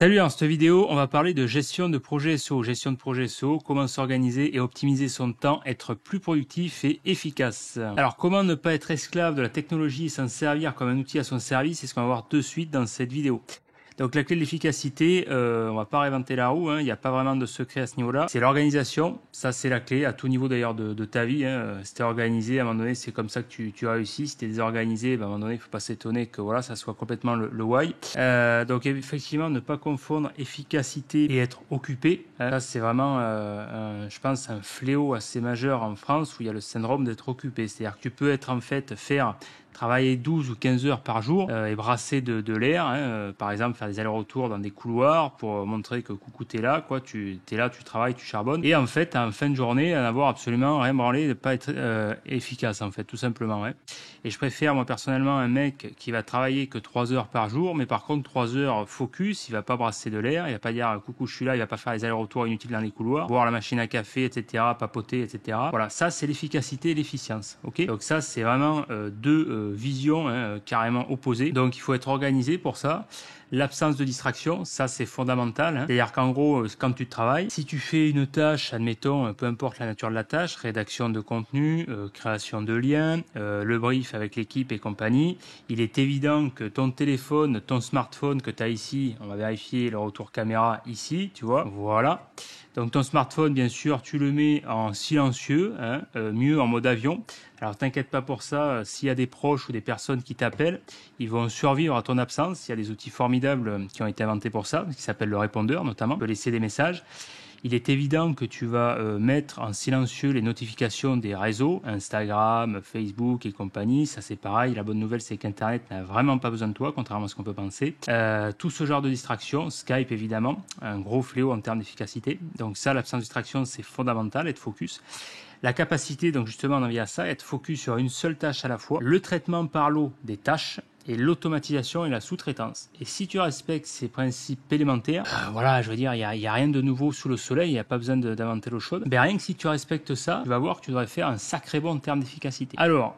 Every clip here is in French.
Salut, dans cette vidéo, on va parler de gestion de projet SEO. Gestion de projet SEO, comment s'organiser et optimiser son temps, être plus productif et efficace. Alors, comment ne pas être esclave de la technologie et s'en servir comme un outil à son service, c'est ce qu'on va voir de suite dans cette vidéo. Donc la clé de l'efficacité, on va pas réinventer la roue, hein, il n'y a pas vraiment de secret à ce niveau-là. C'est l'organisation, ça c'est la clé à tout niveau d'ailleurs de ta vie. Hein. Si tu es organisé, à un moment donné, c'est comme ça que tu réussis. Si tu es désorganisé, ben, à un moment donné, il ne faut pas s'étonner que voilà, ça soit complètement le why. Donc effectivement, ne pas confondre efficacité et être occupé. Ça c'est vraiment, je pense, un fléau assez majeur en France où il y a le syndrome d'être occupé. C'est-à-dire que tu peux être en fait travailler 12 ou 15 heures par jour et brasser de l'air, hein, par exemple faire des allers-retours dans des couloirs pour montrer que coucou t'es là, quoi, t'es là, tu travailles, tu charbonnes, et en fait en fin de journée n'avoir absolument rien branlé, de pas être efficace en fait, tout simplement. Ouais. Et je préfère moi personnellement un mec qui va travailler que 3 heures par jour, mais par contre 3 heures focus, il va pas brasser de l'air, il va pas dire coucou je suis là, il va pas faire les allers-retours inutiles dans les couloirs, boire la machine à café, etc., papoter, etc. Voilà, ça c'est l'efficacité et l'efficience. Ok, donc ça c'est vraiment deux visions carrément opposées. Donc il faut être organisé pour ça. L'absence de distraction, ça c'est fondamental. Hein. C'est-à-dire qu'en gros, quand tu travailles, si tu fais une tâche, admettons, peu importe la nature de la tâche, rédaction de contenu, création de liens, le brief avec l'équipe et compagnie, il est évident que ton téléphone, ton smartphone que tu as ici, on va vérifier le retour caméra ici, tu vois, voilà. Donc ton smartphone, bien sûr, tu le mets en silencieux, hein, mieux en mode avion. Alors t'inquiète pas pour ça, s'il y a des proches ou des personnes qui t'appellent, ils vont survivre à ton absence. Il y a des outils formidables qui ont été inventés pour ça, qui s'appellent le répondeur notamment. Tu peux laisser des messages. Il est évident que tu vas mettre en silencieux les notifications des réseaux, Instagram, Facebook et compagnie. Ça c'est pareil, la bonne nouvelle c'est qu'Internet n'a vraiment pas besoin de toi, contrairement à ce qu'on peut penser. Tout ce genre de distraction, Skype évidemment, un gros fléau en termes d'efficacité. Donc ça, l'absence de distraction, c'est fondamental, être focus. La capacité, donc justement, on en vient à ça, être focus sur une seule tâche à la fois. Le traitement par l'eau des tâches et l'automatisation et la sous-traitance. Et si tu respectes ces principes élémentaires, voilà, je veux dire, il y a rien de nouveau sous le soleil, il n'y a pas besoin d'inventer l'eau chaude. Ben rien que si tu respectes ça, tu vas voir que tu devrais faire un sacré bon en termes d'efficacité. Alors,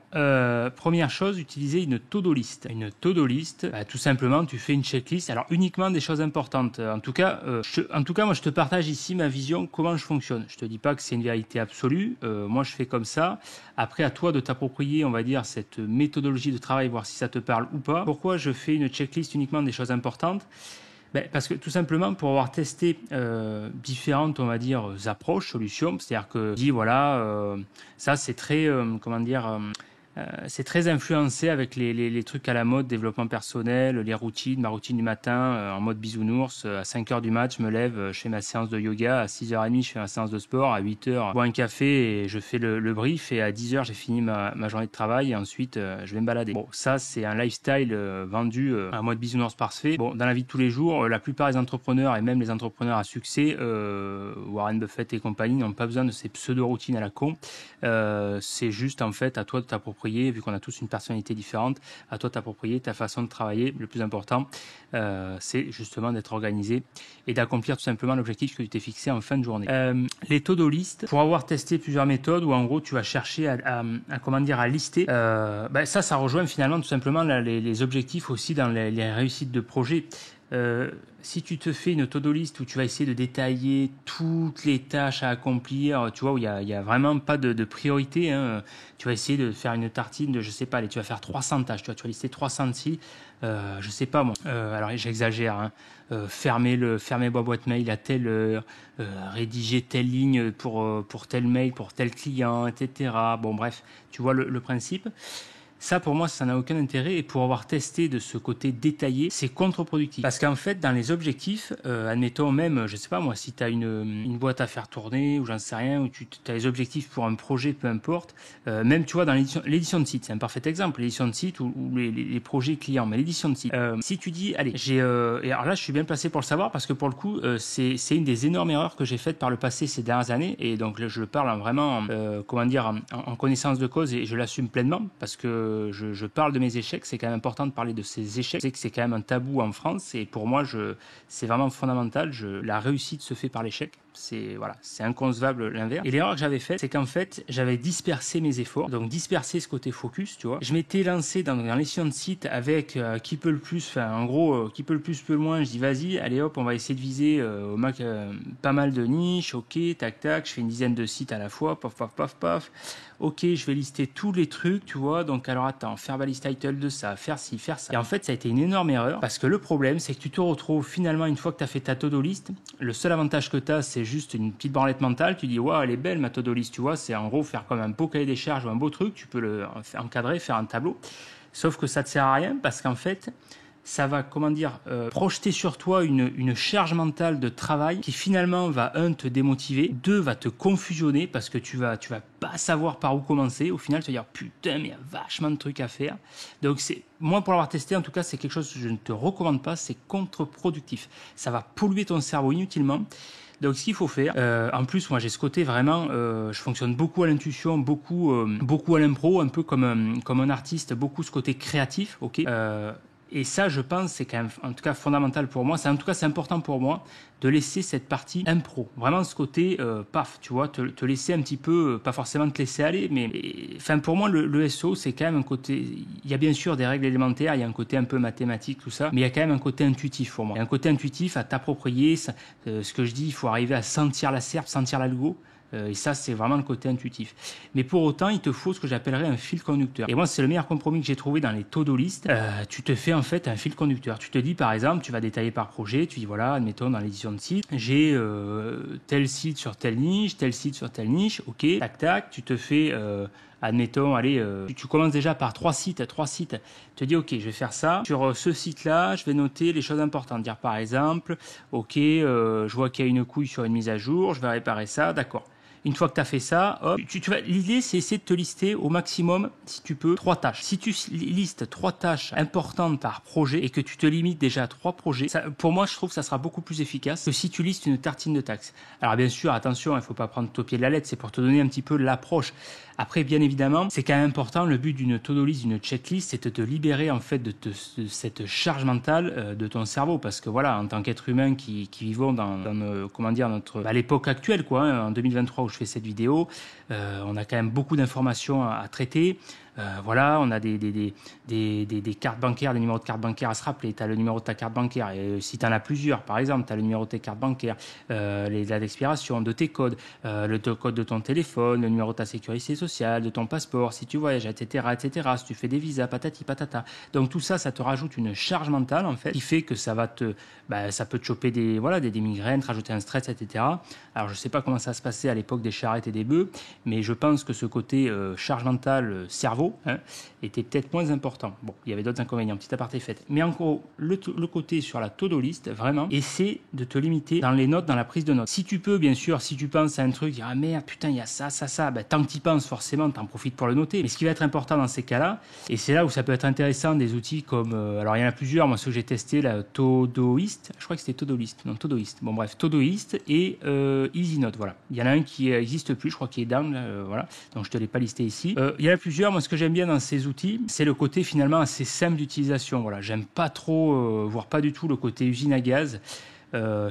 première chose, utiliser une to-do list. Une to-do list, tout simplement, tu fais une checklist. Alors uniquement des choses importantes. En tout cas, moi, je te partage ici ma vision, comment je fonctionne. Je te dis pas que c'est une vérité absolue. Moi, je fais comme ça. Après, à toi de t'approprier, on va dire, cette méthodologie de travail, voir si ça te parle ou pas. Pourquoi je fais une checklist uniquement des choses importantes? Parce que tout simplement pour avoir testé différentes, on va dire, approches, solutions, c'est-à-dire que je dis voilà, ça c'est très, c'est très influencé avec les trucs à la mode, développement personnel, les routines, ma routine du matin en mode bisounours. À 5h du mat, je me lève, je fais ma séance de yoga. À 6h30, je fais ma séance de sport. À 8h, je bois un café et je fais le brief. Et à 10h, j'ai fini ma journée de travail et ensuite, je vais me balader. Bon, ça, c'est un lifestyle vendu en mode bisounours parfait. Bon, dans la vie de tous les jours, la plupart des entrepreneurs et même les entrepreneurs à succès, Warren Buffett et compagnie, n'ont pas besoin de ces pseudo-routines à la con. C'est juste, en fait, à toi de t'approprier, vu qu'on a tous une personnalité différente, à toi de t'approprier ta façon de travailler. Le plus important, c'est justement d'être organisé et d'accomplir tout simplement l'objectif que tu t'es fixé en fin de journée. Les to-do list, pour avoir testé plusieurs méthodes où en gros tu vas chercher à lister, ça rejoint finalement tout simplement les objectifs aussi dans les réussites de projet. Si tu te fais une to-do list où tu vas essayer de détailler toutes les tâches à accomplir, tu vois, où il y a vraiment pas de priorité, hein, tu vas essayer de faire une tartine de, je sais pas, allez, tu vas faire 300 tâches, tu vas lister 300 ici, je sais pas moi, alors j'exagère, hein, fermer ma boîte mail à telle heure, rédiger telle ligne pour tel mail, pour tel client, etc. Bon bref, tu vois le principe. Ça, pour moi, ça n'a aucun intérêt. Et pour avoir testé de ce côté détaillé, c'est contre-productif. Parce qu'en fait, dans les objectifs, admettons même, je sais pas moi, si tu as une boîte à faire tourner, ou j'en sais rien, ou tu as les objectifs pour un projet, peu importe, même, tu vois, dans l'édition de site, c'est un parfait exemple, l'édition de site ou les projets clients, mais l'édition de site. Si tu dis, allez, et alors là, je suis bien placé pour le savoir, parce que pour le coup, c'est une des énormes erreurs que j'ai faites par le passé ces dernières années, et donc là, je le parle vraiment, en connaissance de cause, et je l'assume pleinement, parce que je parle de mes échecs. C'est quand même important de parler de ces échecs. Je sais que c'est quand même un tabou en France et pour moi, c'est vraiment fondamental. La réussite se fait par l'échec. C'est voilà, c'est inconcevable l'inverse. Et l'erreur que j'avais faite, c'est qu'en fait, j'avais dispersé mes efforts, donc dispersé ce côté focus, tu vois. Je m'étais lancé dans les sessions de site avec qui peut le plus, enfin en gros, qui peut le plus, peut le moins. Je dis vas-y, allez hop, on va essayer de viser pas mal de niches, ok, tac tac, je fais une dizaine de sites à la fois, paf paf paf paf. Ok, je vais lister tous les trucs, tu vois. Donc alors attends, faire balise title de ça, faire ci, faire ça. Et en fait, ça a été une énorme erreur parce que le problème, c'est que tu te retrouves finalement une fois que tu as fait ta to-do list, le seul avantage que tu as, c'est juste une petite branlette mentale. Tu dis waouh, elle est belle ma to-do list, tu vois. C'est en gros faire comme un beau cahier des charges ou un beau truc. Tu peux le encadrer, faire un tableau. Sauf que ça te sert à rien parce qu'en fait, ça va, projeter sur toi une charge mentale de travail qui finalement va, te démotiver, deux, va te confusionner parce que tu vas pas savoir par où commencer. Au final, tu vas dire, putain, mais il y a vachement de trucs à faire. Donc, moi, pour l'avoir testé, en tout cas, c'est quelque chose que je ne te recommande pas. C'est contre-productif. Ça va polluer ton cerveau inutilement. Donc, ce qu'il faut faire, en plus, moi, j'ai ce côté vraiment, je fonctionne beaucoup à l'intuition, beaucoup à l'impro, un peu comme un artiste, beaucoup ce côté créatif, ok. Et ça, je pense, c'est quand même, en tout cas, fondamental pour moi. En tout cas, c'est important pour moi de laisser cette partie impro. Vraiment, ce côté, paf, tu vois, te laisser un petit peu, pas forcément te laisser aller, mais enfin, pour moi, le SO, c'est quand même un côté. Il y a bien sûr des règles élémentaires, il y a un côté un peu mathématique, tout ça, mais il y a quand même un côté intuitif pour moi. Il y a un côté intuitif à t'approprier. Ce que je dis, il faut arriver à sentir la serpe, sentir l'algo. Et ça, c'est vraiment le côté intuitif. Mais pour autant, il te faut ce que j'appellerais un fil conducteur. Et moi, c'est le meilleur compromis que j'ai trouvé dans les to-do list. Tu te fais en fait un fil conducteur. Tu te dis, par exemple, tu vas détailler par projet. Tu dis, voilà, admettons, dans l'édition de site, j'ai tel site sur telle niche, tel site sur telle niche. Ok, tac, tac. Tu te fais... admettons, allez, tu commences déjà par trois sites. Tu te dis, ok, je vais faire ça. Sur ce site-là, je vais noter les choses importantes. Dire par exemple, ok, je vois qu'il y a une couille sur une mise à jour, je vais réparer ça, d'accord. Une fois que tu as fait ça, hop, l'idée, c'est essayer de te lister au maximum, si tu peux, 3 tâches. Si tu listes 3 tâches importantes par projet et que tu te limites déjà à 3 projets, ça, pour moi, je trouve que ça sera beaucoup plus efficace que si tu listes une tartine de taxes. Alors, bien sûr, attention, il ne faut pas prendre au pied de la lettre, c'est pour te donner un petit peu l'approche. Après, bien évidemment, c'est quand même important. Le but d'une to-do list, d'une checklist, c'est de te libérer en fait de cette charge mentale de ton cerveau, parce que voilà, en tant qu'être humain qui vivons dans à l'époque actuelle, quoi, hein, en 2023 où je fais cette vidéo, on a quand même beaucoup d'informations à traiter. Voilà, on a des cartes bancaires, des numéros de cartes bancaires à se rappeler. Tu as le numéro de ta carte bancaire. Et si tu en as plusieurs, par exemple, tu as le numéro de tes cartes bancaires, les dates d'expiration, de tes codes, le code de ton téléphone, le numéro de ta sécurité sociale, de ton passeport, si tu voyages, etc., etc., si tu fais des visas, patati patata. Donc tout ça, ça te rajoute une charge mentale, en fait, qui fait que ça peut te choper des migraines, te rajouter un stress, etc. Alors, je sais pas comment ça se passait à l'époque des charrettes et des bœufs, mais je pense que ce côté charge mentale, cerveau, était peut-être moins important. Bon, il y avait d'autres inconvénients, petit aparté fait. Mais en gros, le côté sur la to-do list, vraiment, essaie de te limiter dans les notes, dans la prise de notes. Si tu peux, bien sûr, si tu penses à un truc, dire ah merde, putain, il y a ça, tant que tu y penses, forcément, t'en profites pour le noter. Mais ce qui va être important dans ces cas-là, et c'est là où ça peut être intéressant, des outils comme, alors il y en a plusieurs, moi, ceux que j'ai testé, la Todoist, je crois que c'était Todoist, non, Todoist. Bon, bref, Todoist et EasyNote, voilà. Il y en a un qui n'existe plus, je crois qu'il est down, voilà. Donc, je te l'ai pas listé ici. Il y en a plusieurs, moi, ce que j'aime bien dans ces outils, c'est le côté finalement assez simple d'utilisation. Voilà, j'aime pas trop, voire pas du tout le côté usine à gaz.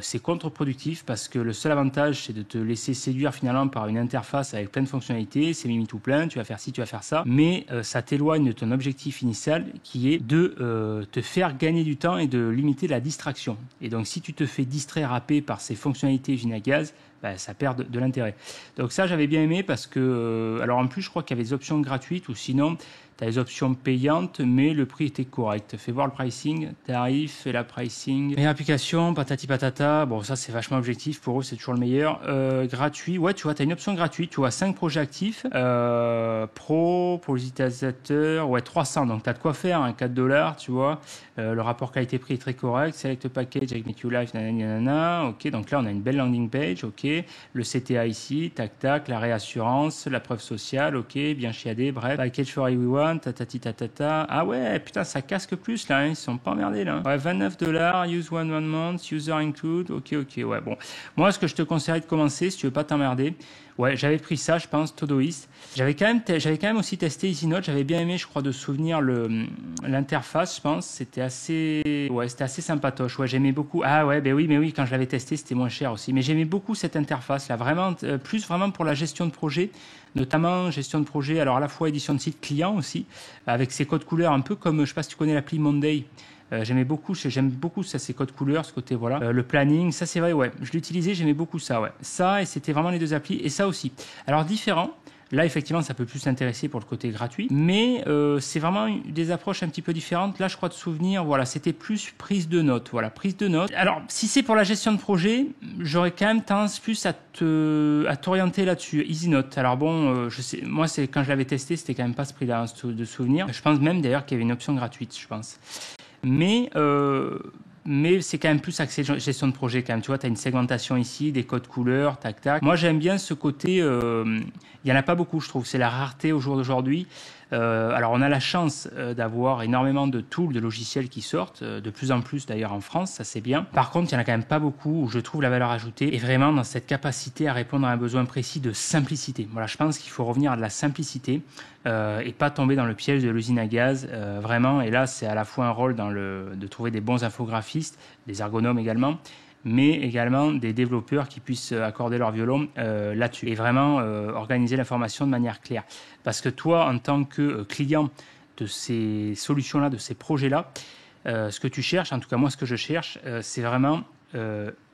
C'est contre-productif parce que le seul avantage, c'est de te laisser séduire finalement par une interface avec plein de fonctionnalités. C'est mimi tout plein, tu vas faire ci, tu vas faire ça. Mais ça t'éloigne de ton objectif initial qui est de te faire gagner du temps et de limiter la distraction. Et donc, si tu te fais distraire, happer par ces fonctionnalités usine à gaz, ça perd de l'intérêt. Donc ça, j'avais bien aimé parce que... alors en plus, je crois qu'il y avait des options gratuites ou sinon, tu as des options payantes, mais le prix était correct. Fais voir le pricing, tarif et la pricing. Et application, patati patata. Bon, ça, c'est vachement objectif. Pour eux, c'est toujours le meilleur. Gratuit. Ouais, tu vois, tu as une option gratuite. Tu vois, 5 projets actifs. Pro, pour les utilisateurs. Ouais, 300. Donc, tu as de quoi faire. Hein, $4, tu vois. Le rapport qualité-prix est très correct. Select package avec Make You Life, nanana. Ok, donc là, on a une belle landing page. Ok. Le CTA ici. Tac, tac. La réassurance. La preuve sociale. Ok. Bien chiadé. Bref. Package for everyone. Tatati tatata. Ah ouais, putain, ça casque plus là, hein. Ils sont pas emmerdés là. Ouais, $29, use one month, user include. Ok, ouais, bon. Moi, ce que je te conseillerais de commencer, si tu veux pas t'emmerder, Ouais, j'avais pris ça, je pense, Todoist. J'avais quand même aussi testé EasyNote. J'avais bien aimé, je crois, de souvenir l'interface, je pense. C'était assez sympatoche. Ouais, j'aimais beaucoup. Ah ouais, ben oui, mais oui, quand je l'avais testé, c'était moins cher aussi. Mais j'aimais beaucoup cette interface là, vraiment, plus vraiment pour la gestion de projet, notamment gestion de projet. Alors à la fois édition de site client aussi, avec ses codes couleurs, un peu comme, je sais pas si tu connais l'appli Monday. J'aime beaucoup ça, ces codes couleurs, ce côté, voilà. Le planning, ça c'est vrai, ouais. Je l'utilisais, j'aimais beaucoup ça, ouais. Ça, et c'était vraiment les deux applis, et ça aussi. Alors, différent. Là, effectivement, ça peut plus s'intéresser pour le côté gratuit, mais c'est vraiment des approches un petit peu différentes. Là, je crois de souvenir, voilà, c'était plus prise de notes, voilà, prise de notes. Alors, si c'est pour la gestion de projet, j'aurais quand même tendance plus à t'orienter là-dessus, EasyNote. Alors bon, je sais, moi, c'est quand je l'avais testé, c'était quand même pas ce prix-là de souvenir. Je pense même d'ailleurs qu'il y avait une option gratuite, je pense. Mais c'est quand même plus axé gestion de projet quand même. Tu vois, tu as une segmentation ici, des codes couleurs, tac, tac. Moi, j'aime bien ce côté. Il n'y en a pas beaucoup, je trouve. C'est la rareté au jour d'aujourd'hui. Alors, on a la chance d'avoir énormément de tools, de logiciels qui sortent, de plus en plus d'ailleurs en France, ça c'est bien. Par contre, il n'y en a quand même pas beaucoup où je trouve la valeur ajoutée et vraiment dans cette capacité à répondre à un besoin précis de simplicité. Voilà, je pense qu'il faut revenir à de la simplicité et pas tomber dans le piège de l'usine à gaz, vraiment. Et là, c'est à la fois un rôle de trouver des bons infographistes, des ergonomes également, mais également des développeurs qui puissent accorder leur violon là-dessus et vraiment organiser l'information de manière claire. Parce que toi, en tant que client de ces solutions-là, de ces projets-là, ce que tu cherches, en tout cas moi ce que je cherche, c'est vraiment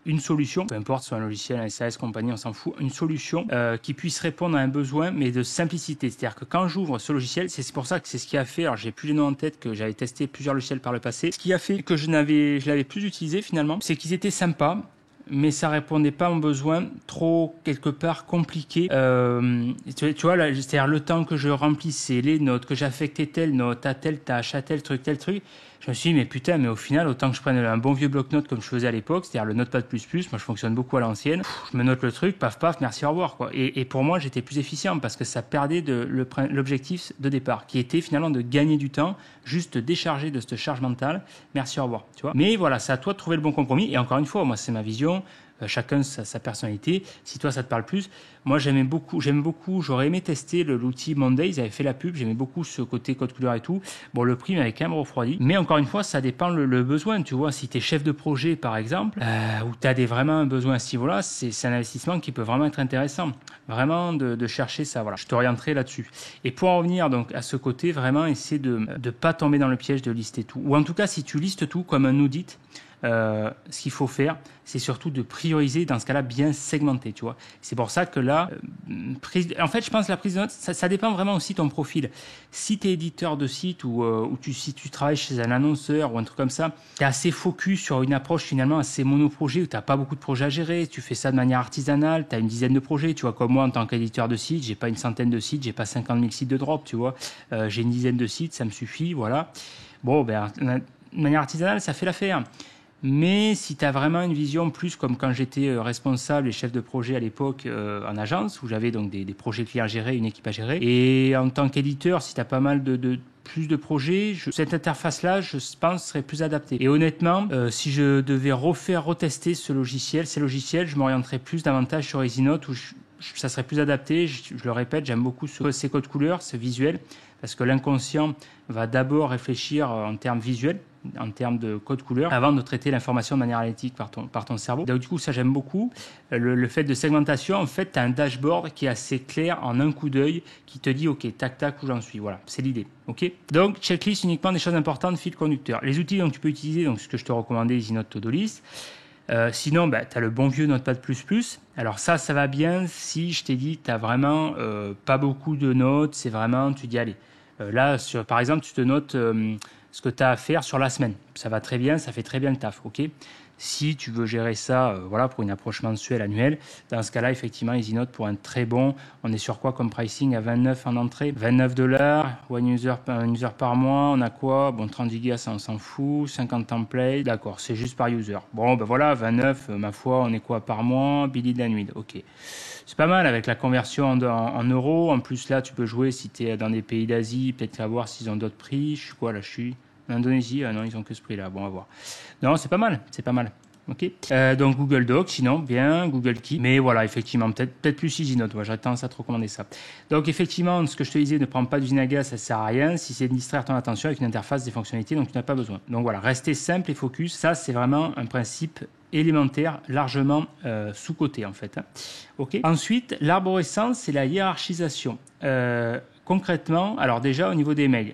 une solution, peu importe, soit un logiciel, un SAS, compagnie, on s'en fout, une solution qui puisse répondre à un besoin, mais de simplicité. C'est-à-dire que quand j'ouvre ce logiciel, c'est pour ça que c'est ce qui a fait, alors j'ai plus les noms en tête, que j'avais testé plusieurs logiciels par le passé, ce qui a fait que je l'avais plus utilisé finalement, c'est qu'ils étaient sympas, mais ça répondait pas à mon besoin trop quelque part compliqué. Tu vois là, c'est-à-dire le temps que je remplissais les notes, que j'affectais telle note à telle tâche, à tel truc, je me suis dit mais putain, mais au final autant que je prenne un bon vieux bloc-notes comme je faisais à l'époque, c'est-à-dire le Notepad++, moi je fonctionne beaucoup à l'ancienne, je me note le truc, paf paf, merci au revoir quoi. Et pour moi j'étais plus efficient parce que ça perdait l'objectif de départ, qui était finalement de gagner du temps, juste décharger de cette charge mentale, merci au revoir, tu vois. Mais voilà, c'est à toi de trouver le bon compromis. Et encore une fois, moi c'est ma vision. Chacun sa personnalité. Si toi ça te parle plus, moi j'aime beaucoup. J'aurais aimé tester l'outil Monday. Ils avaient fait la pub. J'aimais beaucoup ce côté code couleur et tout. Bon, le prix m'avait quand même refroidi. Mais encore une fois, ça dépend le besoin. Tu vois, si t'es chef de projet par exemple, ou t'as vraiment un besoin à ce niveau-là, c'est un investissement qui peut vraiment être intéressant. Vraiment de chercher ça. Voilà, je t'orienterai là-dessus. Et pour en revenir donc à ce côté, vraiment essayer de pas tomber dans le piège de lister tout. Ou en tout cas, si tu listes tout comme un audit. Ce qu'il faut faire, c'est surtout de prioriser, dans ce cas-là, bien segmenter, tu vois. C'est pour ça que là, en fait, je pense que la prise de notes, ça dépend vraiment aussi de ton profil. Si tu es éditeur de site ou si tu travailles chez un annonceur ou un truc comme ça, tu es assez focus sur une approche finalement assez monoprojet où tu n'as pas beaucoup de projets à gérer, tu fais ça de manière artisanale, tu as une dizaine de projets, tu vois, comme moi en tant qu'éditeur de site, j'ai pas une centaine de sites, j'ai pas 50 000 sites de drop, tu vois. J'ai une dizaine de sites, ça me suffit, voilà. Bon, ben, de manière artisanale, ça fait l'affaire. Mais si tu as vraiment une vision plus comme quand j'étais responsable et chef de projet à l'époque en agence, où j'avais donc des projets clients à gérer, une équipe à gérer, et en tant qu'éditeur, si tu as pas mal plus de projets, cette interface-là, je pense, serait plus adaptée. Et honnêtement, si je devais retester ces logiciels, je m'orienterais plus davantage sur EasyNote, où ça serait plus adapté. Je le répète, j'aime beaucoup ces codes couleurs, ce visuel, parce que l'inconscient va d'abord réfléchir en termes visuels, en termes de code couleur, avant de traiter l'information de manière analytique par ton cerveau. Donc du coup, ça j'aime beaucoup. Le fait de segmentation, en fait, tu as un dashboard qui est assez clair en un coup d'œil, qui te dit, ok, tac, tac, où j'en suis. Voilà, c'est l'idée. Ok. Donc, checklist uniquement des choses importantes, fil conducteur. Les outils dont tu peux utiliser, donc ce que je te recommandais, EasyNote, Todoist. Sinon, tu as le bon vieux Notepad++. Alors ça va bien si je t'ai dit, tu n'as vraiment pas beaucoup de notes. C'est vraiment, tu dis, allez, là, par exemple, tu te notes ce que tu as à faire sur la semaine. Ça va très bien, ça fait très bien le taf, ok. Si tu veux gérer ça voilà, pour une approche mensuelle, annuelle, dans ce cas-là, effectivement, EasyNote pour un très bon, on est sur quoi comme pricing à 29 en entrée, $29, un user par mois, on a quoi? Bon, 30 gigas, ça on s'en fout, 50 templates, d'accord, c'est juste par user. Bon, ben voilà, 29, ma foi, on est quoi par mois? Billy de la nuit, ok. C'est pas mal avec la conversion en euros. En plus, là, tu peux jouer si tu es dans des pays d'Asie, peut-être à voir s'ils ont d'autres prix. Je suis quoi là? Je suis en Indonésie. Ah non, ils ont que ce prix-là. Bon, à voir. Non, c'est pas mal. C'est pas mal. Ok. Donc Google Docs, sinon bien Google Keep. Mais voilà, effectivement, peut-être plus EasyNote. Ouais, j'aurais tendance à te recommander ça. Donc effectivement, ce que je te disais, ne prends pas d'usine à gaz, ça sert à rien. Si c'est de distraire ton attention avec une interface, des fonctionnalités, donc tu n'as pas besoin. Donc voilà, rester simple et focus. Ça, c'est vraiment un principe élémentaire, largement sous-coté en fait. Ok. Ensuite, l'arborescence, c'est la hiérarchisation. Concrètement, alors déjà au niveau des mails,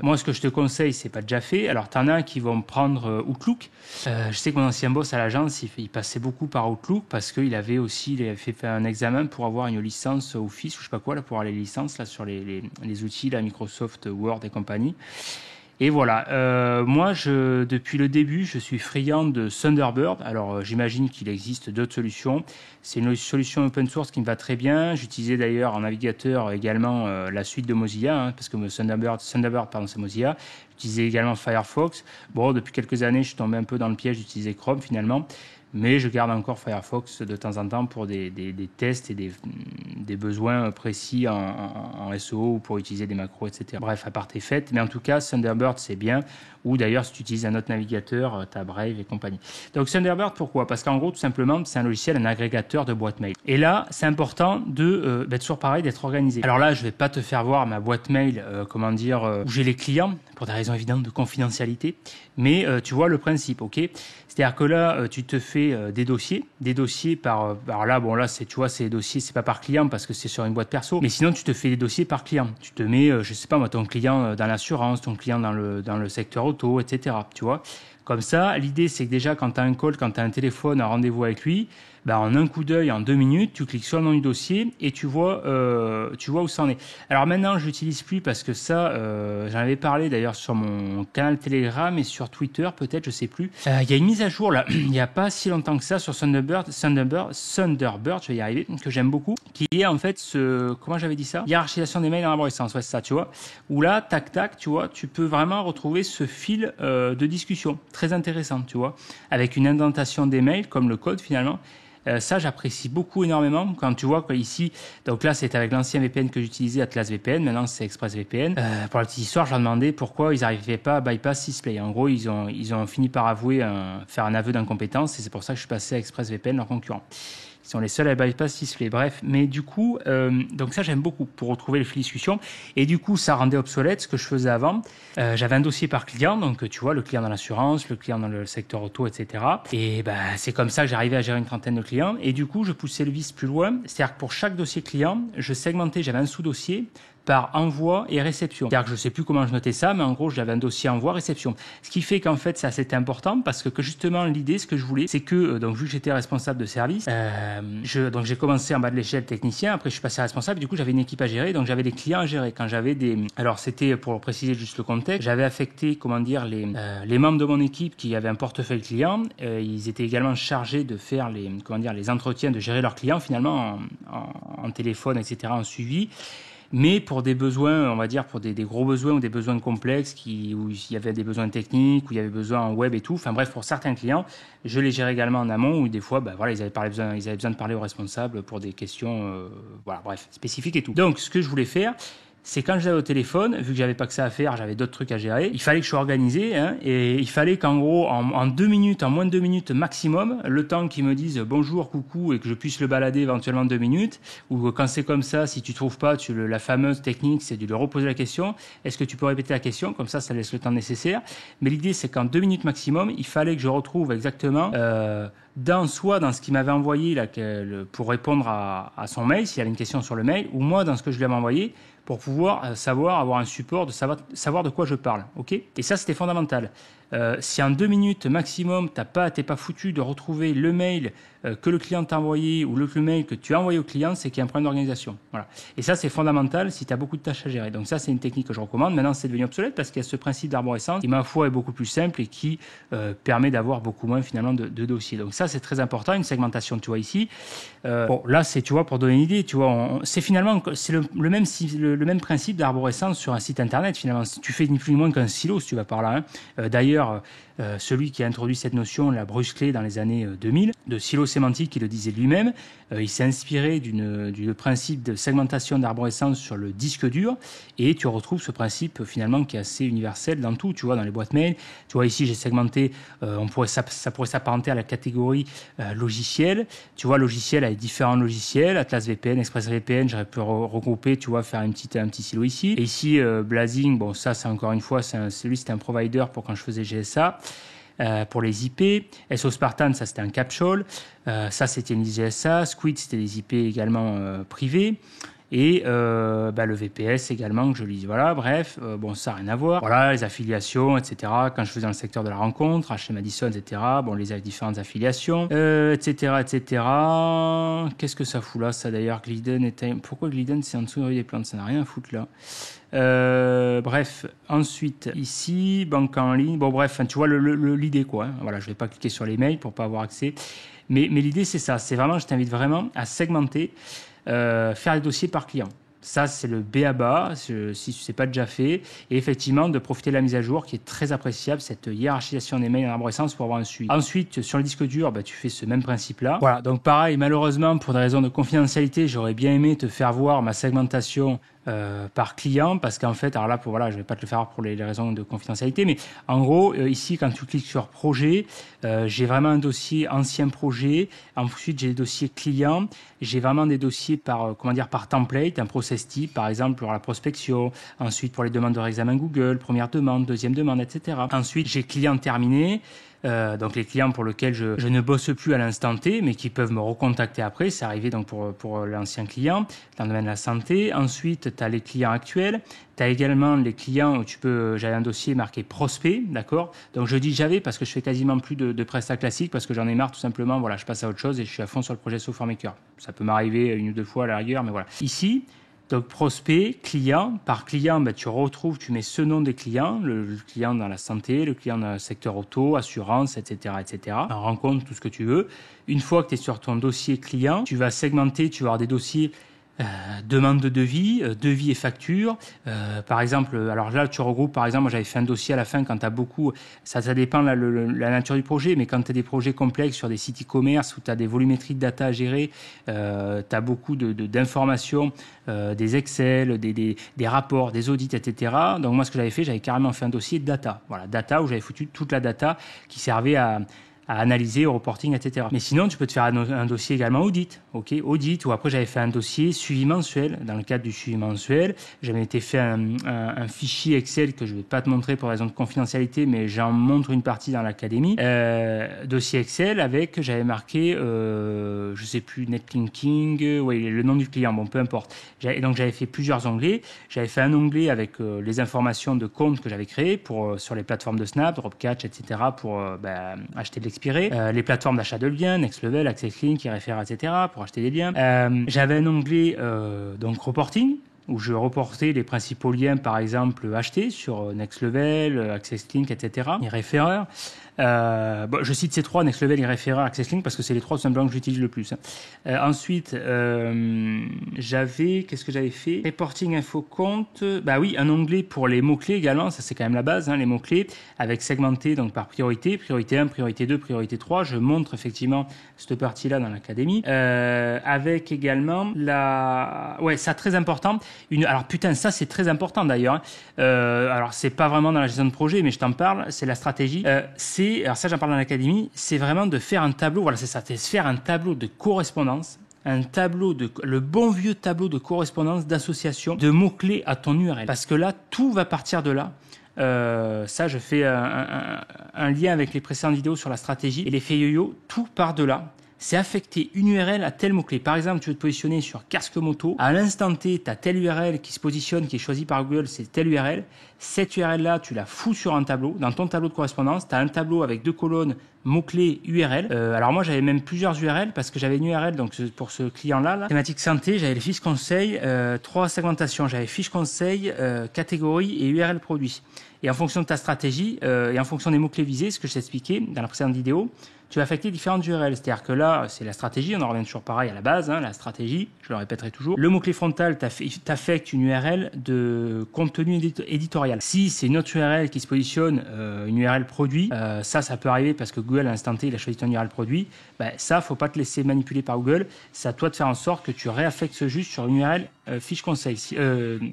moi ce que je te conseille, c'est pas déjà fait. Alors t'en as qui vont prendre Outlook. Je sais que mon ancien boss à l'agence, il passait beaucoup par Outlook parce qu'il avait fait un examen pour avoir une licence Office ou je sais pas quoi là, pour avoir les licences là sur les outils, la Microsoft Word et compagnie. Et voilà, moi, depuis le début, je suis friand de Thunderbird. Alors, j'imagine qu'il existe d'autres solutions. C'est une solution open source qui me va très bien. J'utilisais d'ailleurs en navigateur également la suite de Mozilla, parce que Thunderbird, pardon, c'est Mozilla. J'utilisais également Firefox. Bon, depuis quelques années, je suis tombé un peu dans le piège d'utiliser Chrome finalement. Mais je garde encore Firefox de temps en temps pour des tests et des besoins précis en SEO ou pour utiliser des macros, etc. Bref, à part tes fêtes. Mais en tout cas, Thunderbird, c'est bien. Ou d'ailleurs, si tu utilises un autre navigateur, tu as Brave et compagnie. Donc Thunderbird, pourquoi? Parce qu'en gros, tout simplement, c'est un logiciel, un agrégateur de boîte mail. Et là, c'est important toujours pareil, d'être organisé. Alors là, je vais pas te faire voir ma boîte mail, où j'ai les clients, pour des raisons évidentes de confidentialité. Mais tu vois le principe, ok? C'est-à-dire que là, tu te fais des dossiers par là, bon là, tu vois, c'est des dossiers, c'est pas par client parce que c'est sur une boîte perso. Mais sinon, tu te fais des dossiers par client. Tu te mets, je sais pas moi, ton client dans l'assurance, ton client dans le secteur auto, etc. Tu vois? Comme ça, l'idée, c'est que déjà, quand tu as un call, quand tu as un téléphone, un rendez-vous avec lui, en un coup d'œil, en 2 minutes, tu cliques sur le nom du dossier et tu vois où ça en est. Alors maintenant, je l'utilise plus parce que ça, j'en avais parlé d'ailleurs sur mon canal Telegram et sur Twitter, peut-être, je sais plus. Il y a une mise à jour là, il n'y a pas si longtemps que ça sur Thunderbird, je vais y arriver, que j'aime beaucoup, qui est en fait comment j'avais dit ça? Hiérarchisation des mails dans l'arborescence, ouais, c'est ça, tu vois. Où là, tac, tu vois, tu peux vraiment retrouver ce fil de discussion, très intéressant, tu vois, avec une indentation des mails comme le code finalement. Ça, j'apprécie beaucoup énormément quand tu vois ici, donc là, c'est avec l'ancien VPN que j'utilisais, Atlas VPN, maintenant c'est ExpressVPN. Pour la petite histoire, je leur demandais pourquoi ils n'arrivaient pas à bypass Sysplay. En gros, ils ont fini par faire un aveu d'incompétence et c'est pour ça que je suis passé à ExpressVPN, leur concurrent. Ils sont les seuls à bypass Sysplay. Bref, mais du coup, donc ça j'aime beaucoup pour retrouver le fil de discussion. Et du coup, ça rendait obsolète ce que je faisais avant. J'avais un dossier par client, donc tu vois, le client dans l'assurance, le client dans le secteur auto, etc. Et c'est comme ça que j'arrivais à gérer une trentaine de clients. Et du coup, je poussais le vice plus loin. C'est-à-dire que pour chaque dossier client, je segmentais, j'avais un sous-dossier par envoi et réception. C'est-à-dire que je ne sais plus comment je notais ça, mais en gros, j'avais un dossier envoi-réception. Ce qui fait qu'en fait, ça c'était important parce que justement, l'idée, ce que je voulais, c'est que, donc vu que j'étais responsable de service, donc j'ai commencé en bas de l'échelle technicien, après je suis passé responsable, du coup j'avais une équipe à gérer, donc j'avais des clients à gérer. Quand j'avais alors c'était, pour préciser juste le contexte, j'avais affecté, les membres de mon équipe qui avaient un portefeuille client, ils étaient également chargés de faire les entretiens, de gérer leurs clients finalement en téléphone, etc., en suivi. Mais pour des besoins, on va dire, pour des gros besoins ou des besoins complexes où il y avait des besoins techniques, où il y avait besoin en web et tout. Enfin bref, pour certains clients, je les gérais également en amont où des fois, ils avaient besoin de parler aux responsables pour des questions, spécifiques et tout. Donc, ce que je voulais faire, c'est quand j'avais au téléphone, vu que j'avais pas que ça à faire, j'avais d'autres trucs à gérer, il fallait que je sois organisé, et il fallait qu'en gros, en 2 minutes, en moins de 2 minutes maximum, le temps qu'ils me disent bonjour, coucou, et que je puisse le balader éventuellement 2 minutes, ou quand c'est comme ça, si tu trouves pas, la fameuse technique, c'est de lui reposer la question, est-ce que tu peux répéter la question, comme ça laisse le temps nécessaire, mais l'idée c'est qu'en 2 minutes maximum, il fallait que je retrouve exactement, soit dans ce qu'il m'avait envoyé là, pour répondre à son mail, s'il y avait une question sur le mail, ou moi dans ce que je lui avais envoyé, pour pouvoir avoir un support, savoir de quoi je parle. Ok ? Et ça, c'était fondamental. Si en 2 minutes maximum, t'es pas foutu de retrouver le mail que le client t'a envoyé ou le mail que tu as envoyé au client, c'est qu'il y a un problème d'organisation. Voilà. Et ça, c'est fondamental si tu as beaucoup de tâches à gérer. Donc ça, c'est une technique que je recommande. Maintenant, c'est devenu obsolète parce qu'il y a ce principe d'arborescence qui, ma foi, est beaucoup plus simple et qui permet d'avoir beaucoup moins finalement de dossiers. Donc ça, c'est très important. Une segmentation, tu vois ici. Bon, là, c'est, tu vois, pour donner une idée, tu vois, c'est finalement le même principe d'arborescence sur un site internet. Finalement, si tu fais ni plus ni moins qu'un silo, si tu vas par là. D'ailleurs, d'ailleurs, celui qui a introduit cette notion, la Bruce Clay, dans les années 2000, de silo sémantique, il le disait lui-même. Il s'est inspiré du principe de segmentation d'arborescence sur le disque dur, et tu retrouves ce principe finalement qui est assez universel dans tout, tu vois, dans les boîtes mail. Tu vois, ici, j'ai segmenté, ça pourrait s'apparenter à la catégorie logiciel. Tu vois, logiciel avec différents logiciels, Atlas VPN, ExpressVPN, j'aurais pu regrouper, tu vois, faire un petit silo ici. Et ici, Blazing, bon, ça, c'est encore une fois, c'était un provider pour quand je faisais GSA. Pour les IP, SO Spartan, ça c'était un capsule, ça c'était une GSA, Squid c'était des IP également privés, et le VPS également que je lis. Voilà, bref, bon, ça n'a rien à voir. Voilà, les affiliations, etc. Quand je faisais dans le secteur de la rencontre, HM Madison, etc. Bon, les différentes affiliations, etc., etc. Qu'est-ce que ça fout là, ça d'ailleurs, Glidden pourquoi Glidden c'est en dessous de la rue des plantes, ça n'a rien à foutre là. Bref, ensuite ici, banque en ligne, bon bref, tu vois l'idée quoi, hein. Voilà, je vais pas cliquer sur les mails pour pas avoir accès, mais l'idée c'est ça, c'est vraiment, je t'invite vraiment à segmenter, faire les dossiers par client. Ça, c'est le b.a.-ba, si tu ne sais pas déjà fait. Et effectivement, de profiter de la mise à jour qui est très appréciable, cette hiérarchisation des mails en arborescence pour avoir un suivi. Ensuite, sur le disque dur, tu fais ce même principe-là. Voilà, donc pareil, malheureusement, pour des raisons de confidentialité, j'aurais bien aimé te faire voir ma segmentation par client, parce qu'en fait, alors là, je vais pas te le faire pour les raisons de confidentialité, mais en gros, ici, quand tu cliques sur projet, j'ai vraiment un dossier ancien projet. Ensuite, j'ai des dossiers clients. J'ai vraiment des dossiers par template, un process type, par exemple pour la prospection. Ensuite, pour les demandes de réexamen Google, première demande, deuxième demande, etc. Ensuite, j'ai client terminé. Donc les clients pour lesquels je ne bosse plus à l'instant T, mais qui peuvent me recontacter après, c'est arrivé donc pour l'ancien client dans le domaine de la santé. Ensuite, tu as les clients actuels, tu as également les clients où j'avais un dossier marqué prospect, d'accord. Donc je dis j'avais parce que je fais quasiment plus de prestat classique, parce que j'en ai marre tout simplement, voilà, je passe à autre chose et je suis à fond sur le projet Software Maker. Ça peut m'arriver une ou deux fois à la rigueur, mais voilà. Ici, donc prospect, client, par client, tu mets ce nom des clients, le client dans la santé, le client dans le secteur auto, assurance, etc., etc. En rencontre, tout ce que tu veux. Une fois que tu es sur ton dossier client, tu vas segmenter, tu vas avoir des dossiers demande de devis, devis et facture. Par exemple, alors là, tu regroupes, par exemple, moi j'avais fait un dossier à la fin quand tu as beaucoup, ça dépend la nature du projet, mais quand tu as des projets complexes sur des sites e-commerce où tu as des volumétries de data à gérer, tu as beaucoup d'informations, des Excel, des rapports, des audits, etc. Donc moi, ce que j'avais fait, j'avais carrément fait un dossier data. Voilà, data où j'avais foutu toute la data qui servait à analyser, au reporting, etc. Mais sinon, tu peux te faire un dossier également audit, ok, audit, ou après j'avais fait un dossier suivi mensuel. Dans le cadre du suivi mensuel, j'avais fait un fichier Excel que je ne vais pas te montrer pour raison de confidentialité, mais j'en montre une partie dans l'académie. Dossier Excel avec, j'avais marqué, je sais plus, netlinking, oui, le nom du client, bon, peu importe. Donc j'avais fait plusieurs onglets. J'avais fait un onglet avec les informations de compte que j'avais créées sur les plateformes de Snap, Dropcatch, etc. pour acheter de l'expérience. Les plateformes d'achat de liens, NextLevel, AccessLink, iRefer, etc. pour acheter des liens. J'avais un onglet donc reporting où je reportais les principaux liens, par exemple achetés sur NextLevel, AccessLink, etc. iRefer. Je cite ces trois, NextLevel, iRefer, AccessLink, parce que c'est les trois tout simplement que j'utilise le plus. Ensuite, qu'est-ce que j'avais fait? Reporting info compte. Oui, un onglet pour les mots-clés également, ça c'est quand même la base, hein, les mots-clés, avec segmenté donc par priorité, priorité 1, priorité 2, priorité 3. Je montre effectivement cette partie-là dans l'académie. Avec également ça très important. Alors putain, ça c'est très important d'ailleurs. Hein. Alors c'est pas vraiment dans la gestion de projet, mais je t'en parle, c'est la stratégie. Alors ça j'en parle dans l'académie, c'est vraiment de faire un tableau, voilà c'est ça, c'est faire un tableau de correspondance, le bon vieux tableau de correspondance, d'association de mots-clés à ton URL. Parce que là, tout va partir de là. Ça, je fais un lien avec les précédentes vidéos sur la stratégie et l'effet yo-yo, tout part de là. C'est affecter une URL à tel mot-clé. Par exemple, tu veux te positionner sur casque moto. À l'instant T, tu as telle URL qui se positionne, qui est choisie par Google, c'est telle URL. Cette URL-là, tu la fous sur un tableau. Dans ton tableau de correspondance, tu as un tableau avec 2 colonnes mot-clé URL. Alors moi j'avais même plusieurs URL parce que j'avais une URL donc pour ce client-là, thématique santé, j'avais les fiches conseils, 3 segmentations, j'avais fiches conseils, catégorie et URL produit. Et en fonction de ta stratégie et en fonction des mots-clés visés, ce que je t'ai expliqué dans la précédente vidéo, tu vas affecter différentes URL. C'est-à-dire que là, c'est la stratégie, on en revient toujours pareil à la base, la stratégie, je le répéterai toujours. Le mot-clé frontal t'affecte une URL de contenu éditorial. Si c'est une autre URL qui se positionne, une URL produit, ça peut arriver parce que Google à l'instant T, il a choisi ton URL produit, ça, faut pas te laisser manipuler par Google, c'est à toi de faire en sorte que tu réaffectes juste sur une URL fiche conseil,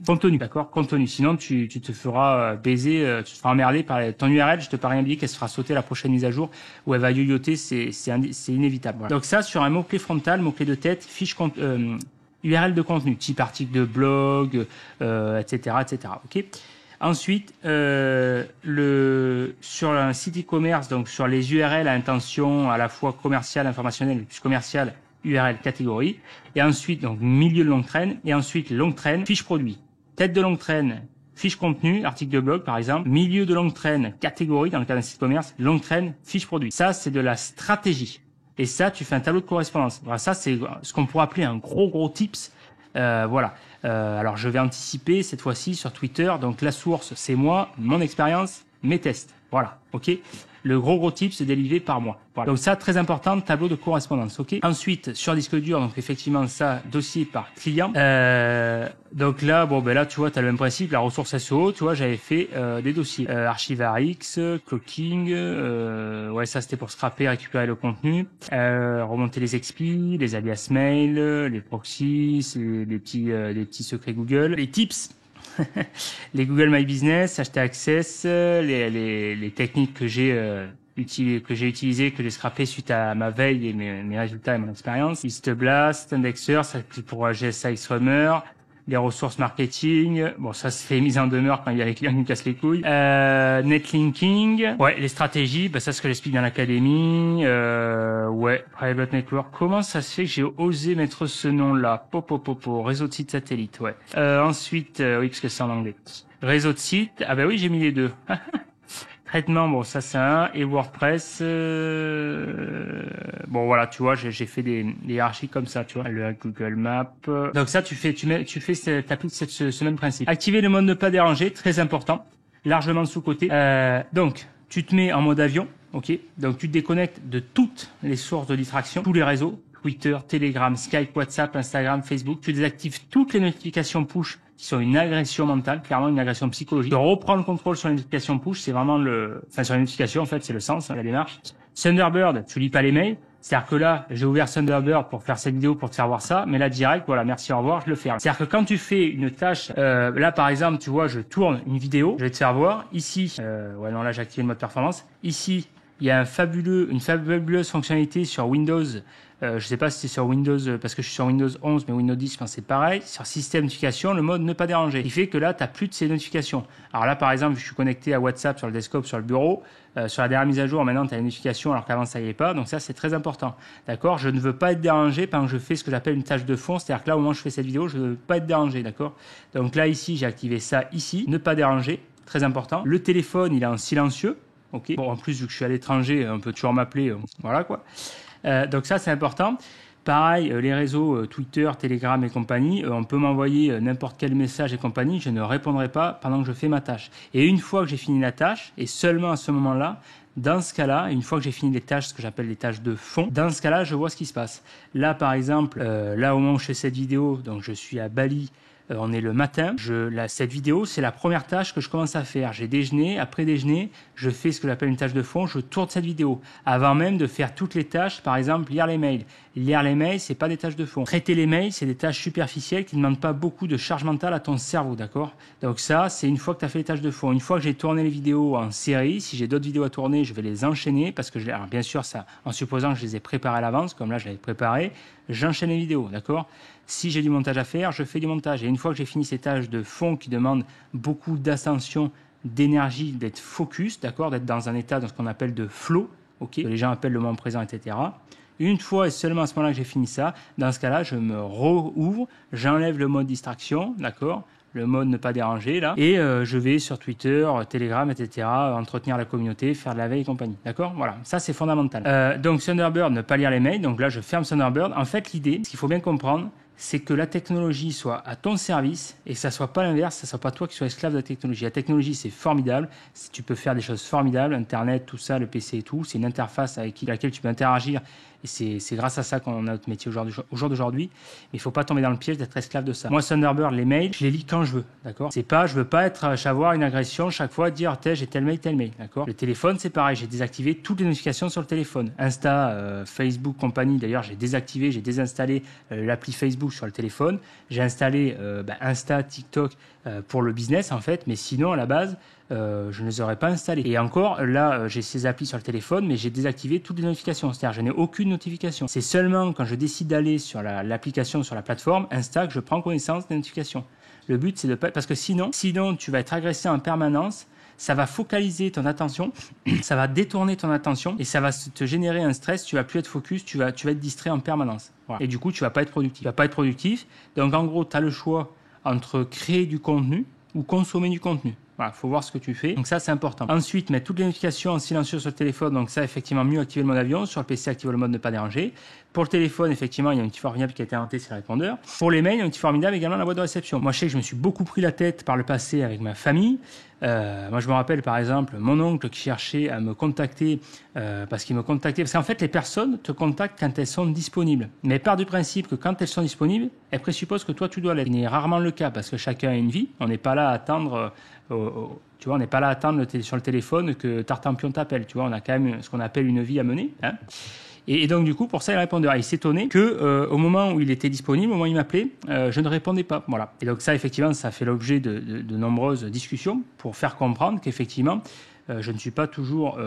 contenu, d'accord, contenu. Sinon, tu te feras baiser, tu te feras emmerder par ton URL, je te parie un billet qu'elle se fera sauter la prochaine mise à jour où elle va yoyoter, c'est inévitable. Voilà. Donc ça, sur un mot-clé frontal, mot-clé de tête, URL de contenu, type article de blog, etc., etc. Ok. Ensuite, sur un site e-commerce, donc sur les URL à intention à la fois commerciale, informationnelle et plus commerciale, URL catégorie. Et ensuite, donc milieu de longue traîne. Et ensuite, longue traîne, fiche produit. Tête de longue traîne, fiche contenu, article de blog par exemple. Milieu de longue traîne, catégorie dans le cas d'un site e-commerce. Longue traîne, fiche produit. Ça, c'est de la stratégie. Et ça, tu fais un tableau de correspondance. Voilà, ça, c'est ce qu'on pourrait appeler un gros tips. Voilà. Alors, je vais anticiper cette fois-ci sur Twitter. Donc, la source, c'est moi, mon expérience, mes tests. Voilà. OK. Le gros tips délivré par moi. Voilà. Donc ça, très important, tableau de correspondance. OK. Ensuite, sur disque dur, donc effectivement, ça, dossier par client. Donc là, là, tu vois, tu as le même principe. La ressource SEO, tu vois, j'avais fait des dossiers. Archive.rx, clocking. Ouais, ça, c'était pour scraper, récupérer le contenu. Remonter les expis, les alias mail, les proxys, les petits secrets Google. Les tips. Les Google My Business, HT Access, les techniques que j'ai utilisées, que j'ai scrappées suite à ma veille et mes résultats et mon expérience. List Blast, Indexer, ça c'est pour GSA Xrummer, les ressources marketing. Bon, ça se fait mise en demeure quand il y a les clients qui me cassent les couilles. Netlinking. Ouais, les stratégies, ça c'est ce que j'explique dans l'académie. Ouais, Private Network. Comment ça se fait que j'ai osé mettre ce nom-là? Réseau de sites satellites, ouais. Ensuite, oui, parce que c'est en anglais. Réseau de sites. Ah oui, j'ai mis les deux. Traitement, ça c'est un. Et WordPress, voilà, tu vois, j'ai fait des hiérarchies comme ça, tu vois. Le Google Maps. Donc ça, t'appliques ce même principe. Activer le mode ne pas déranger, très important. Largement sous-côté. Donc, tu te mets en mode avion, ok. Donc tu te déconnectes de toutes les sources de distraction, tous les réseaux. Twitter, Telegram, Skype, WhatsApp, Instagram, Facebook. Tu désactives toutes les notifications push qui sont une agression mentale, clairement une agression psychologique. De reprendre le contrôle sur les notifications push, c'est vraiment sur les notifications, en fait, c'est le sens, la démarche. Thunderbird, tu lis pas les mails. C'est-à-dire que là, j'ai ouvert Thunderbird pour faire cette vidéo, pour te faire voir ça, mais là, direct, voilà, merci, au revoir, je le ferme. C'est-à-dire que quand tu fais une tâche, là, par exemple, tu vois, je tourne une vidéo, je vais te faire voir. Ici, là, j'ai activé le mode performance. Ici, il y a une fabuleuse fonctionnalité sur Windows. Je sais pas si c'est sur Windows, parce que je suis sur Windows 11, mais Windows 10, c'est pareil. Sur système notification, le mode ne pas déranger. Ce qui fait que là, tu n'as plus de ces notifications. Alors là, par exemple, je suis connecté à WhatsApp sur le desktop, sur le bureau. Sur la dernière mise à jour, maintenant, tu as les notifications, alors qu'avant, ça y est pas. Donc ça, c'est très important. D'accord? Je ne veux pas être dérangé pendant que je fais ce que j'appelle une tâche de fond. C'est-à-dire que là, au moment où je fais cette vidéo, je ne veux pas être dérangé. D'accord? Donc là, ici, j'ai activé ça ici. Ne pas déranger. Très important. Le téléphone, il est en silencieux. Ok. Bon, en plus, vu que je suis à l'étranger, on peut toujours m'appeler. Voilà, quoi. Donc ça, c'est important. Pareil, les réseaux Twitter, Telegram et compagnie, on peut m'envoyer n'importe quel message et compagnie, je ne répondrai pas pendant que je fais ma tâche. Et une fois que j'ai fini la tâche, et seulement à ce moment-là, dans ce cas-là, une fois que j'ai fini les tâches, ce que j'appelle les tâches de fond, dans ce cas-là, je vois ce qui se passe. Là, par exemple, là au moment où je fais cette vidéo, donc je suis à Bali, on est le matin. Cette vidéo, c'est la première tâche que je commence à faire. J'ai déjeuné, après déjeuner, je fais ce que j'appelle une tâche de fond, je tourne cette vidéo. Avant même de faire toutes les tâches, par exemple, lire les mails. Lire les mails, c'est pas des tâches de fond. Traiter les mails, c'est des tâches superficielles qui ne demandent pas beaucoup de charge mentale à ton cerveau, d'accord? Donc ça, c'est une fois que tu as fait les tâches de fond. Une fois que j'ai tourné les vidéos en série, si j'ai d'autres vidéos à tourner, je vais les enchaîner parce que alors bien sûr, ça, en supposant que je les ai préparées à l'avance, comme là, je l'avais préparé, j'enchaîne les vidéos, d'accord? Si j'ai du montage à faire, je fais du montage. Et une fois que j'ai fini ces tâches de fond qui demandent beaucoup d'attention, d'énergie, d'être focus, d'accord, d'être dans un état de ce qu'on appelle de flow, ok, que les gens appellent le moment présent, etc. Une fois et seulement à ce moment-là que j'ai fini ça, dans ce cas-là, je me rouvre, j'enlève le mode distraction, d'accord, le mode ne pas déranger là, et je vais sur Twitter, Telegram, etc. entretenir la communauté, faire de la veille et compagnie. D'accord? Voilà, ça c'est fondamental. Donc Thunderbird, ne pas lire les mails. Donc là, je ferme Thunderbird. En fait, l'idée, ce qu'il faut bien comprendre, c'est que la technologie soit à ton service et que ça soit pas l'inverse, ça soit pas toi qui sois esclave de la technologie. La technologie, c'est formidable. Tu peux faire des choses formidables, Internet, tout ça, le PC et tout. C'est une interface avec laquelle tu peux interagir. Et c'est grâce à ça qu'on a notre métier au jour d'aujourd'hui. Mais il faut pas tomber dans le piège d'être esclave de ça. Moi, Thunderbird, les mails, je les lis quand je veux. D'accord? C'est pas, je veux pas avoir une agression chaque fois, dire, j'ai tel mail. D'accord? Le téléphone, c'est pareil. J'ai désactivé toutes les notifications sur le téléphone. Insta, Facebook, compagnie. D'ailleurs, j'ai désinstallé l'appli Facebook sur le téléphone. J'ai installé Insta, TikTok pour le business, en fait. Mais sinon, à la base, je ne les aurais pas installés. Et encore, là, j'ai ces applis sur le téléphone, mais j'ai désactivé toutes les notifications. C'est-à-dire, je n'ai aucune notification. C'est seulement quand je décide d'aller sur l'application, sur la plateforme Insta, que je prends connaissance des notifications. Le but, c'est de pas... Parce que sinon, tu vas être agressé en permanence. Ça va focaliser ton attention, ça va détourner ton attention et ça va te générer un stress. Tu vas plus être focus, tu vas être distrait en permanence. Voilà. Et du coup, tu vas pas être productif. Donc, en gros, tu as le choix entre créer du contenu ou consommer du contenu. Voilà, faut voir ce que tu fais. Donc ça, c'est important. Ensuite, mettre toutes les notifications en silencieux sur le téléphone. Donc ça, effectivement, mieux activer le mode avion. Sur le PC, activer le mode ne pas déranger. Pour le téléphone, effectivement, il y a un outil formidable qui a été inventé, c'est le répondeur. Pour les mails, il y a un outil formidable également, la boîte de réception. Moi, je sais que je me suis beaucoup pris la tête par le passé avec ma famille. Moi, je me rappelle, par exemple, mon oncle qui cherchait à me contacter parce qu'en fait, les personnes te contactent quand elles sont disponibles. Mais part du principe que quand elles sont disponibles, elles présupposent que toi, tu dois l'être. Ce n'est rarement le cas parce que chacun a une vie. On n'est pas là à attendre... tu vois, on n'est pas là à attendre sur le téléphone que Tartampion t'appelle. Tu vois, on a quand même ce qu'on appelle une vie à mener. Hein. Et donc, du coup, pour ça, il répondait. Il s'étonnait que au moment où il était disponible, au moment où il m'appelait, je ne répondais pas. Voilà. Et donc ça, effectivement, ça fait l'objet de nombreuses discussions pour faire comprendre qu'effectivement, je ne suis pas toujours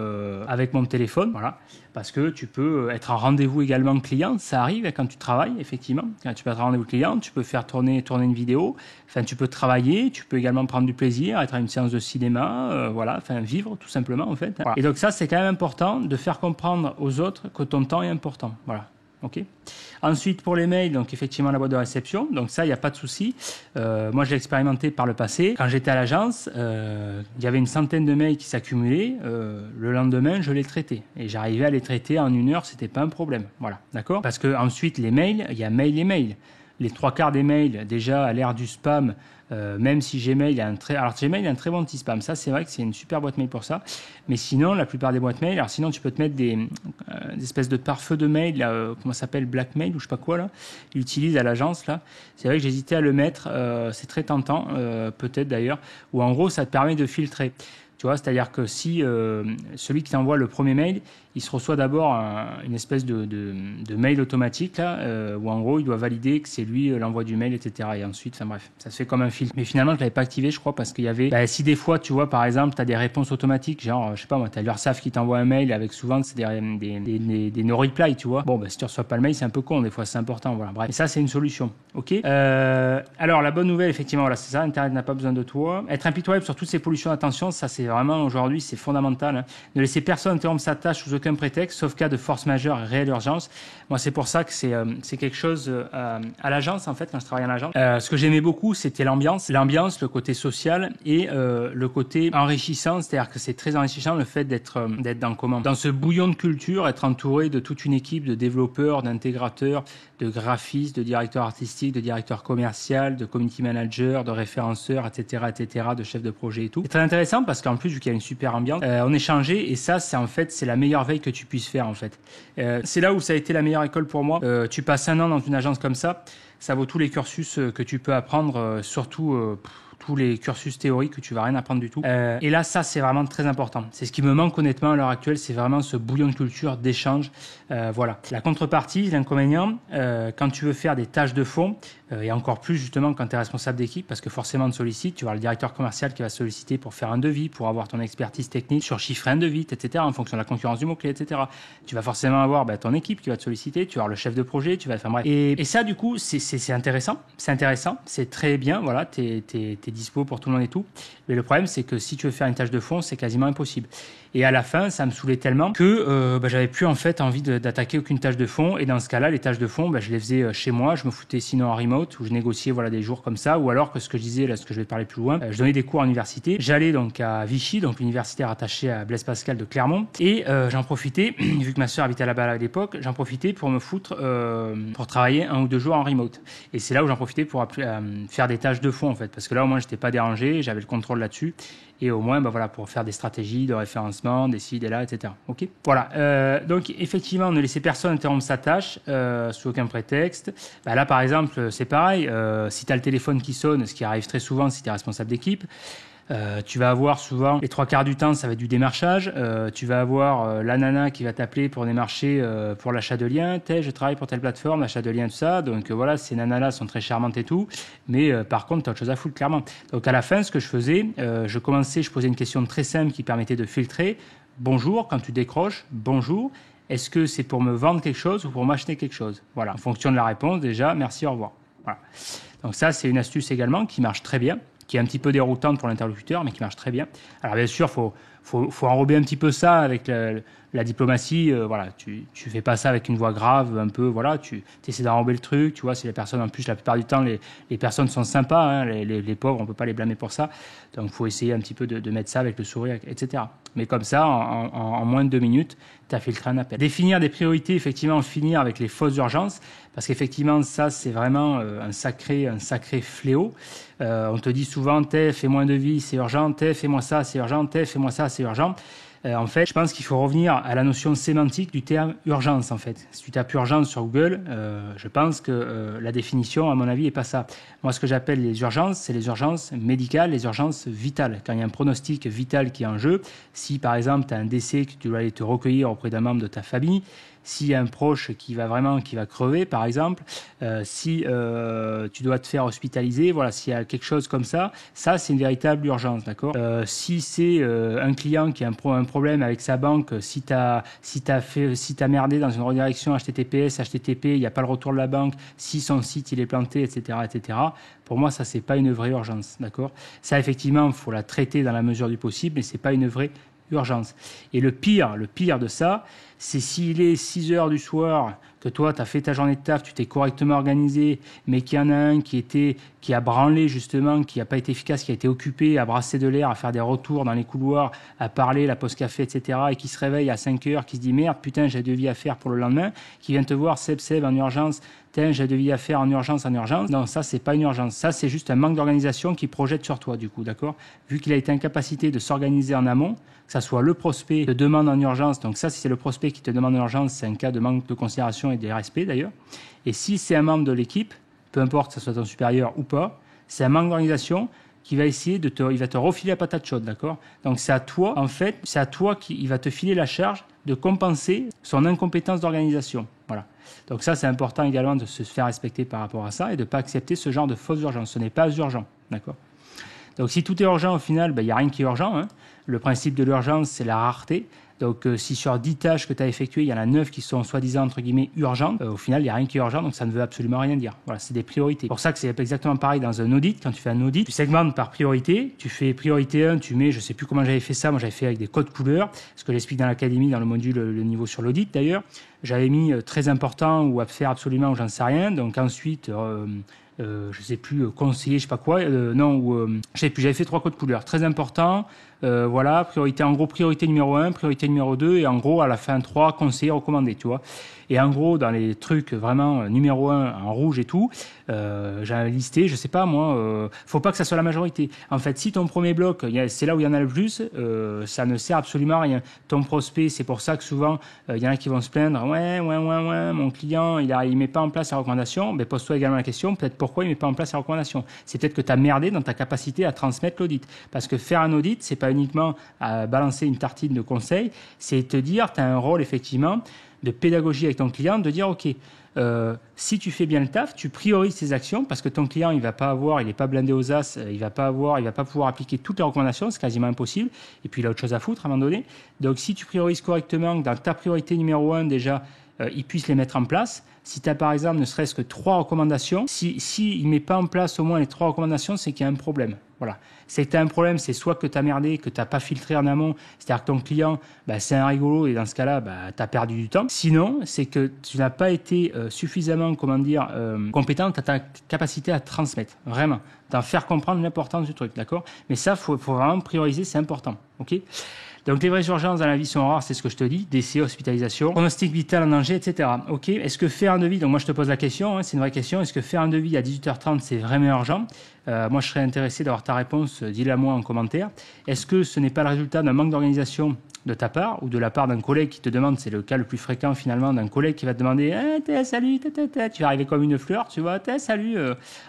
avec mon téléphone, voilà, parce que tu peux être en rendez-vous également client, ça arrive quand tu travailles, effectivement. Quand tu peux être en rendez-vous client, tu peux faire tourner une vidéo, enfin, tu peux travailler, tu peux également prendre du plaisir, être à une séance de cinéma, voilà, enfin, vivre tout simplement, en fait. Voilà. Et donc ça, c'est quand même important de faire comprendre aux autres que ton temps est important, voilà. Ok. Ensuite, pour les mails, donc effectivement la boîte de réception, donc ça, il n'y a pas de souci. Moi, je l'ai expérimenté par le passé. Quand j'étais à l'agence, il y avait une centaine de mails qui s'accumulaient. Le lendemain, je les traitais et j'arrivais à les traiter en 1 heure. C'était pas un problème. Voilà, d'accord. Parce que ensuite, les mails, il y a mail et mail. Les 3/4 des mails, déjà à l'ère du spam. Même si Gmail a un très bon anti-spam, ça c'est vrai que c'est une super boîte mail pour ça. Mais sinon, la plupart des boîtes mail, alors sinon tu peux te mettre des espèces de pare-feu de mail, là, comment ça s'appelle, Blackmail ou je sais pas quoi là, ils utilisent à l'agence là. C'est vrai que j'hésitais à le mettre, c'est très tentant, peut-être d'ailleurs, où en gros ça te permet de filtrer. Tu vois, c'est-à-dire que si celui qui t'envoie le premier mail, il se reçoit d'abord une espèce de mail automatique là, où en gros il doit valider que c'est lui l'envoi du mail, etc. Et ensuite, enfin bref, ça se fait comme un filtre. Mais finalement, je l'avais pas activé, je crois, parce qu'il y avait. Si des fois, tu vois, par exemple, tu as des réponses automatiques, genre, je sais pas moi, tu as l'URSSAF qui t'envoie un mail avec souvent c'est des no reply, tu vois. Bon, si tu reçois pas le mail, c'est un peu con, des fois c'est important, voilà. Bref, et ça c'est une solution. Ok. Alors la bonne nouvelle, effectivement, voilà, c'est ça. Internet n'a pas besoin de toi. Être impitoyable sur toutes ces pollutions d'attention, ça c'est vraiment aujourd'hui, c'est fondamental. Hein. Ne laisser personne interrompre sa tâche sous aucun prétexte, sauf cas de force majeure et réelle urgence. Moi, c'est pour ça que c'est quelque chose à l'agence, en fait, quand je travaillais à l'agence. Ce que j'aimais beaucoup, c'était l'ambiance, le côté social et le côté enrichissant, c'est-à-dire que c'est très enrichissant le fait d'être dans ce bouillon de culture, être entouré de toute une équipe de développeurs, d'intégrateurs, de graphistes, de directeurs artistiques, de directeurs commerciaux, de community managers, de référenceurs, etc., de chefs de projet et tout. C'est très intéressant parce qu'en plus, vu qu'il y a une super ambiance, on échangeait et ça, c'est la meilleure veille que tu puisses faire en fait. C'est là où ça a été la meilleure école pour moi. Tu passes 1 an dans une agence comme ça vaut tous les cursus que tu peux apprendre, surtout tous les cursus théoriques que tu vas rien apprendre du tout. Et là, ça, c'est vraiment très important. C'est ce qui me manque honnêtement à l'heure actuelle, c'est vraiment ce bouillon de culture, d'échange. Voilà. La contrepartie, l'inconvénient, quand tu veux faire des tâches de fond, et encore plus justement quand tu es responsable d'équipe, parce que forcément on te sollicite, tu vas le directeur commercial qui va solliciter pour faire un devis, pour avoir ton expertise technique sur chiffrer un devis, etc., en fonction de la concurrence du mot-clé, etc. Tu vas forcément avoir ton équipe qui va te solliciter, tu vas avoir le chef de projet, tu vas... Enfin bref. Et ça, du coup, c'est intéressant, c'est très bien, voilà, t'es tu es dispo pour tout le monde et tout. Mais le problème, c'est que si tu veux faire une tâche de fond, c'est quasiment impossible. Et à la fin, ça me saoulait tellement que j'avais plus en fait envie d'attaquer aucune tâche de fond. Et dans ce cas-là, les tâches de fond, je les faisais chez moi. Je me foutais sinon en remote, où je négociais des jours comme ça. Ou alors que ce que je disais, là, ce que je vais parler plus loin, je donnais des cours à l'université. J'allais donc à Vichy, donc l'université rattachée à Blaise Pascal de Clermont. Et j'en profitais, vu que ma sœur habitait là-bas à l'époque, j'en profitais pour me foutre, pour travailler 1 ou 2 jours en remote. Et c'est là où j'en profitais pour faire des tâches de fond en fait. Parce que là, au moins, je n'étais pas dérangé, j'avais le contrôle là-dessus. Et au moins, pour faire des stratégies de référencement, des ci, des là, etc. Ok. Voilà. Donc, effectivement, ne laissez personne interrompre sa tâche sous aucun prétexte. Là, par exemple, c'est pareil. Si tu as le téléphone qui sonne, ce qui arrive très souvent si tu es responsable d'équipe, tu vas avoir souvent, les 3/4 du temps, ça va être du démarchage. Tu vas avoir la nana qui va t'appeler pour démarcher pour l'achat de liens. Je travaille pour telle plateforme, l'achat de liens, tout ça. Donc voilà, ces nanas-là sont très charmantes et tout. Mais par contre, tu as autre chose à foutre, clairement. Donc à la fin, ce que je faisais, je posais une question très simple qui permettait de filtrer. Bonjour, quand tu décroches, bonjour. Est-ce que c'est pour me vendre quelque chose ou pour m'acheter quelque chose? Voilà, en fonction de la réponse, déjà, merci, au revoir. Voilà. Donc ça, c'est une astuce également qui marche très bien, qui est un petit peu déroutante pour l'interlocuteur, mais qui marche très bien. Alors bien sûr, faut enrober un petit peu ça avec la diplomatie. Voilà, tu fais pas ça avec une voix grave, un peu. Voilà, tu essaies d'enrober le truc. Tu vois, si les personnes, en plus, la plupart du temps, les personnes sont sympas. Hein, les pauvres, on peut pas les blâmer pour ça. Donc, faut essayer un petit peu de mettre ça avec le sourire, etc. Mais comme ça, en moins de 2 minutes, tu as filtré un appel. Définir des priorités, effectivement, finir avec les fausses urgences, parce qu'effectivement, ça, c'est vraiment un sacré fléau. On te dit souvent, fais-moi un devis, c'est urgent, fais-moi ça, c'est urgent, fais-moi ça, c'est urgent. En fait, je pense qu'il faut revenir à la notion sémantique du terme urgence, en fait. Si tu tapes urgence sur Google, je pense que la définition, à mon avis, n'est pas ça. Moi, ce que j'appelle les urgences, c'est les urgences médicales, les urgences vitales. Quand il y a un pronostic vital qui est en jeu, si par exemple, tu as un décès, que tu dois aller te recueillir auprès d'un membre de ta famille, s'il y a un proche qui va crever, par exemple, si tu dois te faire hospitaliser, voilà, s'il y a quelque chose comme ça, c'est une véritable urgence, d'accord. Si c'est un client qui a un problème avec sa banque, si t'as merdé dans une redirection HTTPS, HTTP, il n'y a pas le retour de la banque, si son site il est planté, etc., etc. Pour moi, ça c'est pas une vraie urgence, d'accord. Ça effectivement, il faut la traiter dans la mesure du possible, mais c'est pas une vraie urgence. Et le pire de ça, c'est s'il est 6 heures du soir, que toi, tu as fait ta journée de taf, tu t'es correctement organisé, mais qu'il y en a un qui a branlé justement, qui n'a pas été efficace, qui a été occupé à brasser de l'air, à faire des retours dans les couloirs, à parler, la pause café, etc., et qui se réveille à 5 heures, qui se dit « Merde, putain, j'ai un devis à faire pour le lendemain », qui vient te voir, Seb, en urgence, « Tiens, j'ai un devis à faire en urgence. » Non, ça, c'est pas une urgence. Ça, c'est juste un manque d'organisation qui projette sur toi, du coup, d'accord? Vu qu'il a été incapacité de s'organiser en amont, que ça soit le prospect qui te demande en urgence, donc ça, si c'est le prospect qui te demande en urgence, c'est un cas de manque de considération et de respect d'ailleurs. Et si c'est un membre de l'équipe, peu importe que ce soit ton supérieur ou pas, c'est un manque d'organisation qui va essayer il va te refiler la patate chaude, d'accord? Donc c'est à toi, en fait, qu'il va te filer la charge de compenser son incompétence d'organisation. Voilà. Donc ça, c'est important également de se faire respecter par rapport à ça et de ne pas accepter ce genre de fausse urgence. Ce n'est pas urgent, d'accord? Donc si tout est urgent, au final, il n'y a rien qui est urgent, hein. Le principe de l'urgence, c'est la rareté. Donc si sur 10 tâches que tu as effectuées, il y en a 9 qui sont soi-disant entre guillemets urgentes, au final, il n'y a rien qui est urgent, donc ça ne veut absolument rien dire. Voilà, c'est des priorités. C'est pour ça que c'est exactement pareil dans un audit. Quand tu fais un audit, tu segmentes par priorité. Tu fais priorité 1, tu mets, je ne sais plus comment j'avais fait ça, moi j'avais fait avec des codes couleurs, ce que j'explique dans l'académie, dans le module le niveau sur l'audit d'ailleurs. J'avais mis très important ou à faire absolument ou j'en sais rien. Donc ensuite... je sais plus, conseiller, je sais pas quoi, je sais plus, j'avais fait 3 codes couleurs, très important, voilà, priorité, en gros, priorité numéro 1, priorité numéro 2, et en gros, à la fin, 3, conseiller recommandé, tu vois. Et en gros, dans les trucs vraiment numéro 1 en rouge et tout, j'avais listé, je sais pas moi, faut pas que ça soit la majorité. En fait, si ton premier bloc, c'est là où il y en a le plus, ça ne sert absolument à rien. Ton prospect, c'est pour ça que souvent, il y en a qui vont se plaindre, ouais, mon client, il met pas en place la recommandation. Ben, pose-toi également la question, peut-être pourquoi il met pas en place la recommandation. C'est peut-être que tu as merdé dans ta capacité à transmettre l'audit. Parce que faire un audit, c'est pas uniquement balancer une tartine de conseils, c'est te dire, tu as un rôle effectivement de pédagogie avec ton client, de dire, OK, si tu fais bien le taf, tu priorises tes actions parce que ton client, il n'est pas blindé aux as, il va pas pouvoir appliquer toutes les recommandations, c'est quasiment impossible. Et puis, il a autre chose à foutre à un moment donné. Donc, si tu priorises correctement, dans ta priorité numéro 1, déjà, il puisse les mettre en place. Si tu as par exemple ne serait-ce que 3 recommandations, si il met pas en place au moins les 3 recommandations, c'est qu'il y a un problème. Voilà. C'est que tu as un problème, c'est soit que tu as merdé, que tu n'as pas filtré en amont, c'est-à-dire que ton client, c'est un rigolo et dans ce cas-là, tu as perdu du temps. Sinon, c'est que tu n'as pas été suffisamment, compétent à ta capacité à transmettre, vraiment, d'en faire comprendre l'importance du truc, d'accord? Mais ça, faut vraiment prioriser, c'est important, ok? Donc, les vraies urgences dans la vie sont rares, c'est ce que je te dis, décès, hospitalisation, pronostic vital en danger, etc. Ok. Est-ce que faire un devis, donc moi je te pose la question, c'est une vraie question, est-ce que faire un devis à 18h30 c'est vraiment urgent? Moi je serais intéressé d'avoir ta réponse, dis-la moi en commentaire. Est-ce que ce n'est pas le résultat d'un manque d'organisation de ta part ou de la part d'un collègue qui te demande, c'est le cas le plus fréquent finalement, d'un collègue qui va te demander salut, tu vas arriver comme une fleur, tu vois, salut.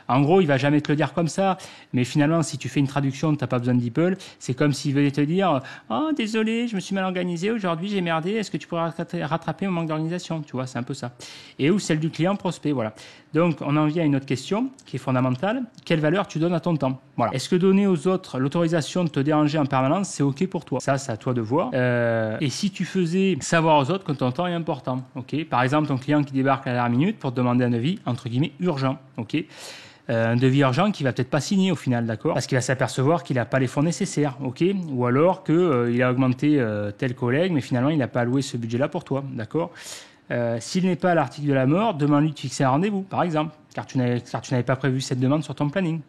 En gros, il va jamais te le dire comme ça, mais finalement, si tu fais une traduction, t'as pas besoin de DeepL, c'est comme s'il venait te dire oh désolé, je me suis mal organisé aujourd'hui, j'ai merdé, est-ce que tu pourrais rattraper mon manque d'organisation, tu vois, c'est un peu ça. Et ou celle du client prospect, voilà. Donc, on en vient à une autre question qui est fondamentale. Quelle valeur tu donnes à ton temps? Voilà. Est-ce que donner aux autres l'autorisation de te déranger en permanence, c'est OK pour toi? Ça, c'est à toi de voir. Et si tu faisais savoir aux autres que ton temps est important, OK? Par exemple, ton client qui débarque à la dernière minute pour te demander un devis, entre guillemets, urgent, OK? Un devis urgent qui va peut-être pas signer au final, d'accord? Parce qu'il va s'apercevoir qu'il n'a pas les fonds nécessaires, ok? Ou alors que il a augmenté tel collègue, mais finalement il n'a pas alloué ce budget-là pour toi, d'accord? S'il n'est pas à l'article de la mort, demande-lui de fixer un rendez-vous, par exemple, car tu n'avais pas prévu cette demande sur ton planning.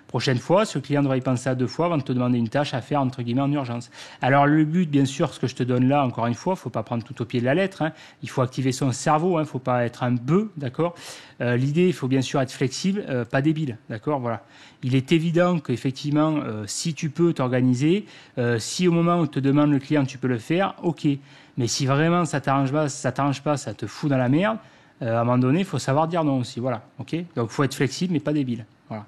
Prochaine fois, ce client devra y penser à 2 fois avant de te demander une tâche à faire entre guillemets en urgence. Alors le but, bien sûr, ce que je te donne là, encore une fois, faut pas prendre tout au pied de la lettre. Hein. Il faut activer son cerveau, faut pas être un bœuf, d'accord. L'idée, il faut bien sûr être flexible, pas débile, d'accord. Voilà. Il est évident qu'effectivement, si tu peux t'organiser, si au moment où te demande le client, tu peux le faire, ok. Mais si vraiment ça t'arrange pas, ça te fout dans la merde. À un moment donné, il faut savoir dire non aussi, voilà, ok. Donc, faut être flexible, mais pas débile, voilà.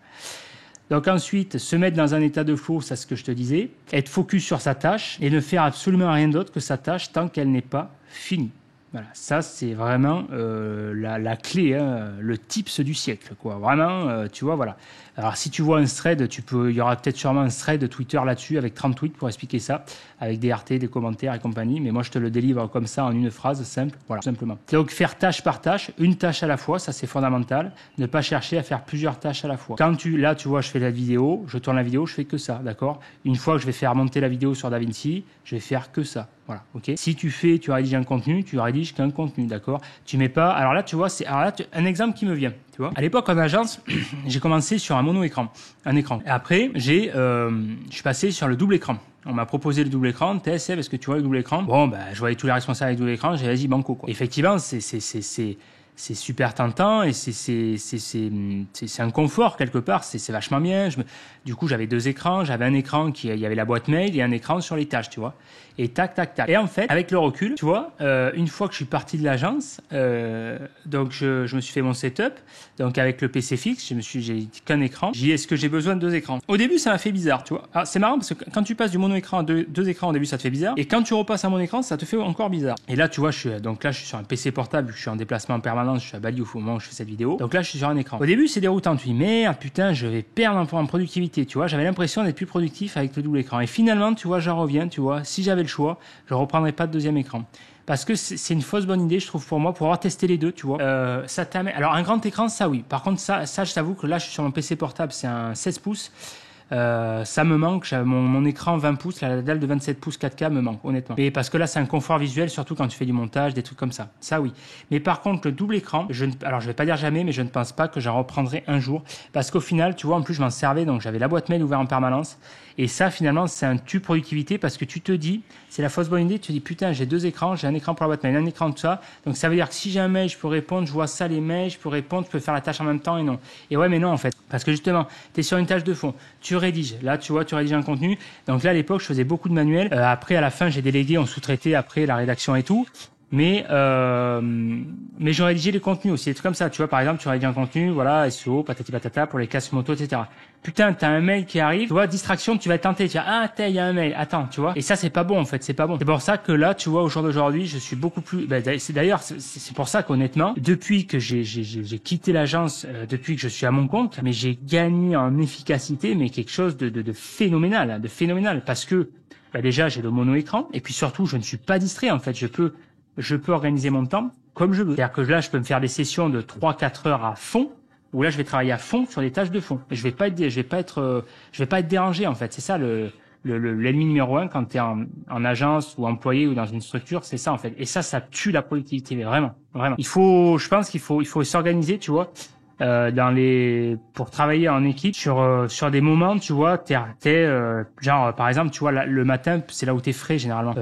Donc ensuite, se mettre dans un état de flow, c'est ce que je te disais, être focus sur sa tâche et ne faire absolument rien d'autre que sa tâche tant qu'elle n'est pas finie. Voilà, ça c'est vraiment la clé, le tips du siècle, quoi. Vraiment, tu vois, voilà. Alors si tu vois un thread, il y aura peut-être sûrement un thread Twitter là-dessus avec 30 tweets pour expliquer ça, avec des RT, des commentaires et compagnie. Mais moi je te le délivre comme ça en une phrase simple, voilà, simplement. Donc faire tâche par tâche, une tâche à la fois, ça c'est fondamental. Ne pas chercher à faire plusieurs tâches à la fois. Là tu vois, je fais la vidéo, je tourne la vidéo, je fais que ça, d'accord. Une fois que je vais faire monter la vidéo sur DaVinci, je vais faire que ça. Voilà, ok. Si tu rédiges un contenu, tu rédiges qu'un contenu, d'accord. Tu mets pas. Alors là, tu vois, un exemple qui me vient. Tu vois. À l'époque en agence, j'ai commencé sur un mono-écran, un écran. Et après, je suis passé sur le double écran. On m'a proposé le double écran. TSF, est-ce que tu vois le double écran? Bon, je voyais tous les responsables avec le double écran. J'ai dit banco, quoi. Effectivement, c'est super tentant et c'est un confort quelque part, c'est vachement bien. Du coup, j'avais 2 écrans, j'avais un écran il y avait la boîte mail et un écran sur les tâches, tu vois. Et tac, tac, tac. Et en fait, avec le recul, tu vois, une fois que je suis parti de l'agence, donc je me suis fait mon setup, donc avec le PC fixe, j'ai qu'un écran. J'ai dit, est-ce que j'ai besoin de 2 écrans? Au début, ça m'a fait bizarre, tu vois. Alors, c'est marrant parce que quand tu passes du mono-écran à 2 écrans, au début, ça te fait bizarre. Et quand tu repasses à mon écran, ça te fait encore bizarre. Et là, tu vois, je suis sur un PC portable, je suis en déplacement permanent, je suis à Bali au moment où je fais cette vidéo. Donc là, je suis sur un écran. Au début, c'est déroutant. Tu dis, merde, putain, je vais perdre en productivité. Tu vois, j'avais l'impression d'être plus productif avec le double écran. Et finalement, tu vois, j'en reviens, tu vois. Si j'avais le choix, je reprendrais pas de 2e écran. Parce que c'est une fausse bonne idée, je trouve, pour moi, pour avoir testé les 2, tu vois. Ça t'amène. Alors, un grand écran, ça oui. Par contre, ça, je t'avoue que là, je suis sur mon PC portable, c'est un 16 pouces. Ça me manque, mon écran 20 pouces, la dalle de 27 pouces 4K me manque, honnêtement. Mais parce que là, c'est un confort visuel, surtout quand tu fais du montage, des trucs comme ça. Ça, oui. Mais par contre, le double écran, alors je vais pas dire jamais, mais je ne pense pas que j'en reprendrai un jour. Parce qu'au final, tu vois, en plus, je m'en servais, donc j'avais la boîte mail ouverte en permanence. Et ça, finalement, c'est un tue productivité parce que tu te dis, c'est la fausse bonne idée, tu te dis, putain, j'ai 2 écrans, j'ai un écran pour la boîte mail, un écran tout ça. Donc ça veut dire que si j'ai un mail, je peux répondre, je vois ça, les mails, je peux répondre, je peux faire la tâche en même temps et non. Et ouais, mais non, en fait. Parce que justement, tu es sur une tâche de fond, tu rédiges. Là, tu vois, tu rédiges un contenu. Donc là, à l'époque, je faisais beaucoup de manuels. Après, à la fin, j'ai délégué, on sous-traitait après la rédaction et tout. Mais je rédigeais les contenus aussi, des trucs comme ça. Tu vois, par exemple, tu rédiges un contenu, voilà, SEO, patati patata, pour les casques moto, etc. Putain, t'as un mail qui arrive, tu vois, distraction, tu vas tenter, tu vas, il y a un mail, attends, tu vois. Et ça, c'est pas bon, en fait, c'est pas bon. C'est pour ça que là, tu vois, au jour d'aujourd'hui, je suis beaucoup plus, c'est pour ça qu'honnêtement, depuis que j'ai quitté l'agence, depuis que je suis à mon compte, mais j'ai gagné en efficacité, mais quelque chose de phénoménal, hein, de phénoménal, parce que, déjà, j'ai le mono-écran, et puis surtout, je ne suis pas distrait, en fait, je peux organiser mon temps comme je veux. C'est-à-dire que là, je peux me faire des sessions de 3-4 heures à fond, où là, je vais travailler à fond sur des tâches de fond. Je vais pas être dérangé, en fait. C'est ça l'ennemi numéro un quand tu es en agence ou employé ou dans une structure, c'est ça, en fait. Et ça tue la productivité, mais vraiment, vraiment. Je pense qu'il faut s'organiser, tu vois. Pour travailler en équipe sur des moments, tu vois, genre par exemple, tu vois, le matin, c'est là où t'es frais généralement.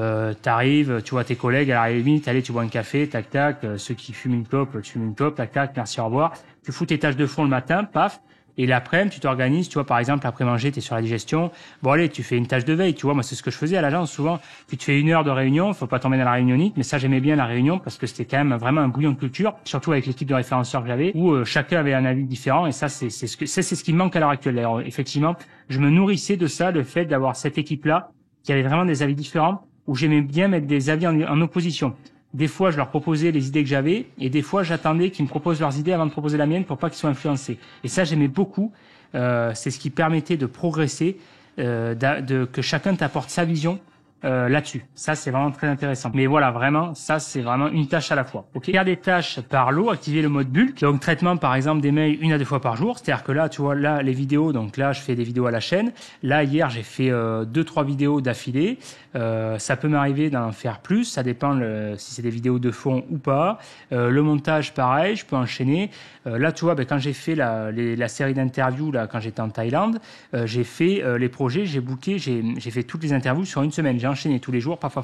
T'arrives, tu vois tes collègues à la limite, allez, tu bois un café, tac tac, ceux qui fument une clope, tu fumes une clope, tac tac, merci, au revoir. Tu fous tes tâches de fond le matin, paf. Et l'après-midi, tu t'organises, tu vois, par exemple, après manger, tu es sur la digestion. Bon, allez, tu fais une tâche de veille, tu vois. Moi, c'est ce que je faisais à l'agence, souvent. Puis tu fais 1 heure de réunion, faut pas tomber dans la réunionnite, mais ça, j'aimais bien la réunion parce que c'était quand même vraiment un bouillon de culture, surtout avec l'équipe de référenceurs que j'avais, où chacun avait un avis différent. Et ça, c'est ce qui me manque à l'heure actuelle. D'ailleurs, effectivement, je me nourrissais de ça, le fait d'avoir cette équipe-là, qui avait vraiment des avis différents, où j'aimais bien mettre des avis en opposition. Des fois, je leur proposais les idées que j'avais, et des fois, j'attendais qu'ils me proposent leurs idées avant de proposer la mienne pour pas qu'ils soient influencés. Et ça, j'aimais beaucoup. C'est ce qui permettait de progresser, que chacun t'apporte sa vision là-dessus. Ça, c'est vraiment très intéressant. Mais voilà, vraiment, ça, c'est vraiment une tâche à la fois. Ok. Faire des tâches par lot, activer le mode bulk. Donc, traitement, par exemple, des mails 1 à 2 fois par jour. C'est-à-dire que là, tu vois, là, les vidéos, donc là, je fais des vidéos à la chaîne. Là, hier, j'ai fait 2-3 vidéos d'affilée. Ça peut m'arriver d'en faire plus. Ça dépend si c'est des vidéos de fond ou pas. Le montage, pareil, je peux enchaîner. Là, tu vois, quand j'ai fait la série d'interviews, là, quand j'étais en Thaïlande, j'ai fait les projets, j'ai booké, j'ai fait toutes les interviews sur une semaine. J'ai enchaîné tous les jours, paf,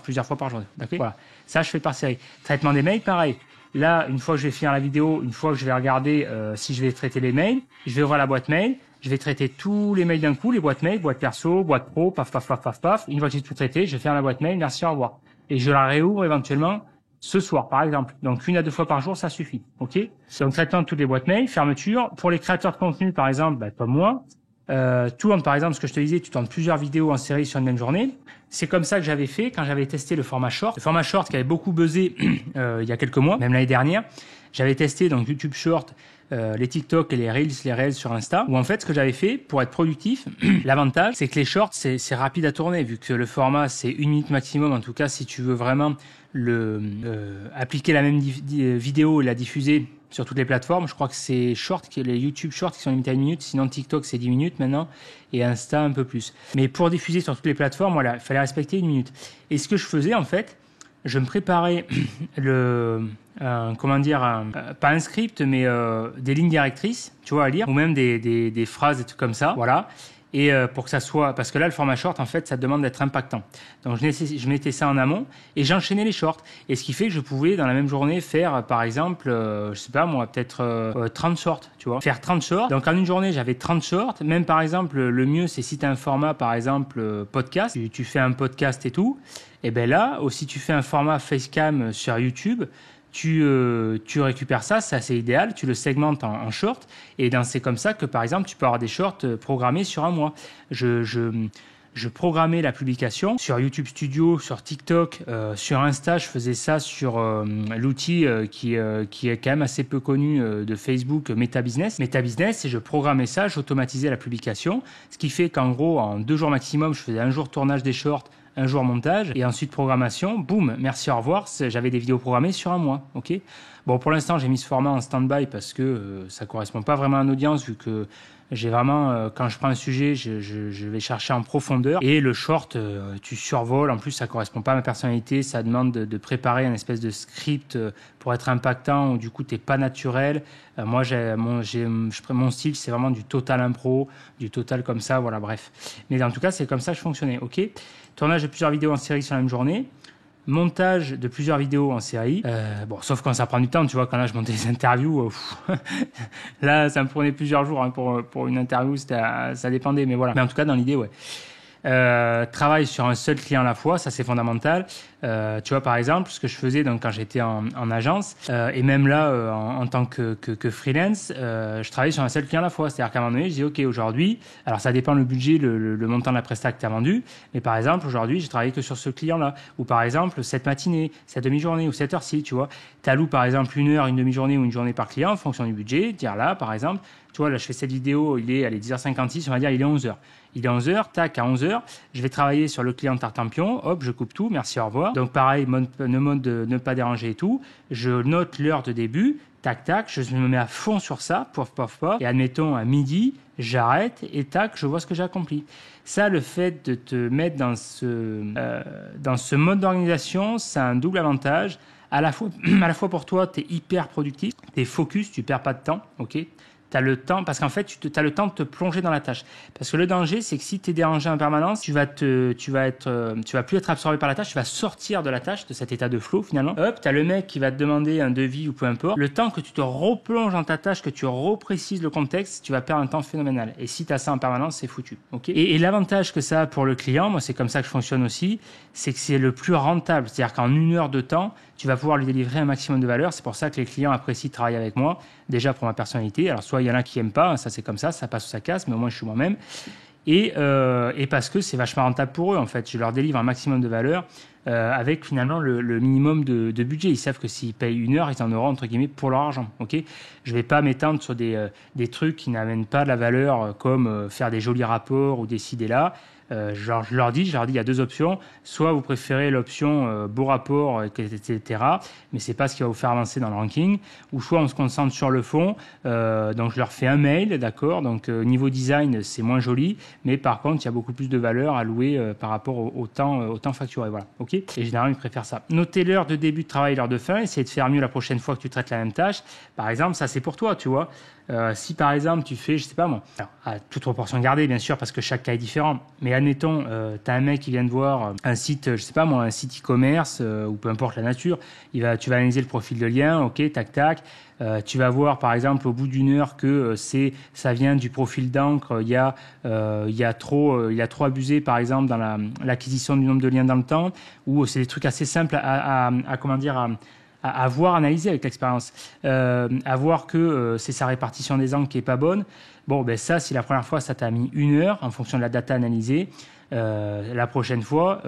plusieurs fois par jour. D'accord. Voilà. Ça, je fais par série. Traitement des mails, pareil. Là, une fois que je vais finir la vidéo, une fois que je vais regarder si je vais traiter les mails, je vais ouvrir la boîte mail. Je vais traiter tous les mails d'un coup, les boîtes mail, boîte perso, boîte pro, paf. Une fois que j'ai tout traité, je ferme la boîte mail, merci, au revoir. Et je la réouvre éventuellement ce soir, par exemple. Donc, 1 à 2 fois par jour, ça suffit. OK? Donc, traitement de toutes les boîtes mail, fermeture. Pour les créateurs de contenu, par exemple, comme moi, tourne, par exemple, ce que je te disais, tu tournes plusieurs vidéos en série sur une même journée. C'est comme ça que j'avais fait quand j'avais testé le format short. Le format short qui avait beaucoup buzzé il y a quelques mois, même l'année dernière. J'avais testé donc YouTube Short, les TikTok et les Reels sur Insta, où en fait ce que j'avais fait pour être productif, l'avantage c'est que les shorts c'est rapide à tourner vu que le format c'est 1 minute maximum. En tout cas, si tu veux vraiment appliquer la même vidéo et la diffuser sur toutes les plateformes, je crois que c'est les YouTube Shorts qui sont limités à 1 minute, sinon TikTok c'est 10 minutes maintenant et Insta un peu plus. Mais pour diffuser sur toutes les plateformes, voilà, il fallait respecter 1 minute. Et ce que je faisais en fait, je me préparais pas un script, mais des lignes directrices, tu vois, à lire, ou même des phrases, des trucs comme ça, voilà. Et pour que ça soit, parce que là, le format short, en fait, ça demande d'être impactant. Donc, je mettais ça en amont et j'enchaînais les shorts. Et ce qui fait que je pouvais, dans la même journée, faire, par exemple, je sais pas moi, peut-être 30 shorts, tu vois. Faire 30 shorts. Donc, en une journée, j'avais 30 shorts. Même, par exemple, le mieux, c'est si tu as un format, par exemple, podcast, tu fais un podcast et tout. Et ben là, aussi, tu fais un format facecam sur YouTube. Tu récupères ça, c'est assez idéal, tu le segmentes en short, et c'est comme ça que, par exemple, tu peux avoir des shorts programmés sur un mois. Je programmais la publication sur YouTube Studio, sur TikTok, sur Insta. Je faisais ça sur l'outil qui est quand même assez peu connu de Facebook, Meta Business, et je programmais ça, j'automatisais la publication, ce qui fait qu'en gros, en 2 jours maximum, je faisais un jour tournage des shorts, un jour montage, et ensuite programmation, boum, merci, au revoir, j'avais des vidéos programmées sur un mois, ok. Bon, pour l'instant, j'ai mis ce format en stand-by parce que ça correspond pas vraiment à l'audience, vu que j'ai vraiment, quand je prends un sujet, je vais chercher en profondeur, et le short, tu survoles, en plus ça correspond pas à ma personnalité, ça demande de préparer un espèce de script pour être impactant, où du coup t'es pas naturel. Moi, mon style, c'est vraiment du total impro, du total comme ça, voilà, bref. Mais en tout cas, c'est comme ça que je fonctionnais, ok. Tournage de plusieurs vidéos en série sur la même journée. Montage de plusieurs vidéos en série. Bon, sauf quand ça prend du temps, tu vois, quand là je montais des interviews, là ça me prenait plusieurs jours hein, pour une interview, ça dépendait, mais voilà. Mais en tout cas, dans l'idée, ouais. Travail sur un seul client à la fois, ça c'est fondamental. Tu vois, par exemple, ce que je faisais donc quand j'étais en agence, et même là en tant que freelance, je travaillais sur un seul client à la fois. C'est-à-dire qu'à un moment donné, je dis ok, aujourd'hui, alors ça dépend le budget, le montant de la prestation que tu as vendu, mais par exemple aujourd'hui, j'ai travaillé que sur ce client-là, ou par exemple cette matinée, cette demi-journée ou cette heure-ci, tu vois. Tu alloues par exemple 1 heure, une demi-journée ou une journée par client en fonction du budget. Dire là, par exemple, tu vois, là je fais cette vidéo, il est 10h56, on va dire il est 11h. Il est 11h, tac, à 11h, je vais travailler sur le client Tartampion, hop, je coupe tout, merci, au revoir. vois. Donc pareil, mode de ne pas déranger et tout. Je note l'heure de début. Tac, tac, je me mets à fond sur ça, pof, pof, pof. Et admettons, à midi, j'arrête et tac, je vois ce que j'ai accompli. Ça, le fait de te mettre dans ce mode d'organisation, ça a un double avantage. À la fois pour toi, tu es hyper productif, tu es focus, tu perds pas de temps, ok? Tu as le temps, parce qu'en fait, tu as le temps de te plonger dans la tâche. Parce que le danger, c'est que si tu es dérangé en permanence, tu vas plus être absorbé par la tâche, tu vas sortir de la tâche, de cet état de flow finalement. Hop, tu as le mec qui va te demander un devis ou peu importe. Le temps que tu te replonges dans ta tâche, que tu reprécises le contexte, tu vas perdre un temps phénoménal. Et si tu as ça en permanence, c'est foutu. Okay, et l'avantage que ça a pour le client, moi c'est comme ça que je fonctionne aussi, c'est que c'est le plus rentable. C'est-à-dire qu'en 1 heure de temps, tu vas pouvoir lui délivrer un maximum de valeur. C'est pour ça que les clients apprécient de travailler avec moi. Déjà pour ma personnalité. Alors soit il y en a qui n'aiment pas, ça c'est comme ça passe ou ça casse, mais au moins je suis moi-même. Et parce que c'est vachement rentable pour eux en fait. Je leur délivre un maximum de valeur avec finalement le minimum de budget. Ils savent que s'ils payent 1 heure, ils en auront entre guillemets pour leur argent. Okay, je ne vais pas m'étendre sur des trucs qui n'amènent pas de la valeur comme faire des jolis rapports ou décider là. Je leur dis, il y a 2 options. Soit vous préférez l'option beau rapport, etc. Mais c'est pas ce qui va vous faire avancer dans le ranking. Ou soit on se concentre sur le fond. Donc je leur fais un mail, d'accord. Donc niveau design, c'est moins joli, mais par contre, il y a beaucoup plus de valeur allouée par rapport au temps facturé. Voilà. Ok. Et généralement, ils préfèrent ça. Notez l'heure de début de travail et l'heure de fin. Essayez de faire mieux la prochaine fois que tu traites la même tâche. Par exemple, ça c'est pour toi, tu vois. Si par exemple tu fais, je sais pas moi, alors, à toute proportion gardée bien sûr parce que chaque cas est différent, mais admettons, tu as un mec qui vient de voir un site, je sais pas moi, un site e-commerce ou peu importe la nature, tu vas analyser le profil de lien, ok, tac tac, tu vas voir par exemple au bout d'1 heure que ça vient du profil d'encre, il a trop abusé par exemple dans l'acquisition du nombre de liens dans le temps, ou c'est des trucs assez simples à voir, analyser avec l'expérience, à voir que c'est sa répartition des angles qui est pas bonne. Bon, ben ça, si la première fois, ça t'a mis 1 heure en fonction de la data analysée, la prochaine fois,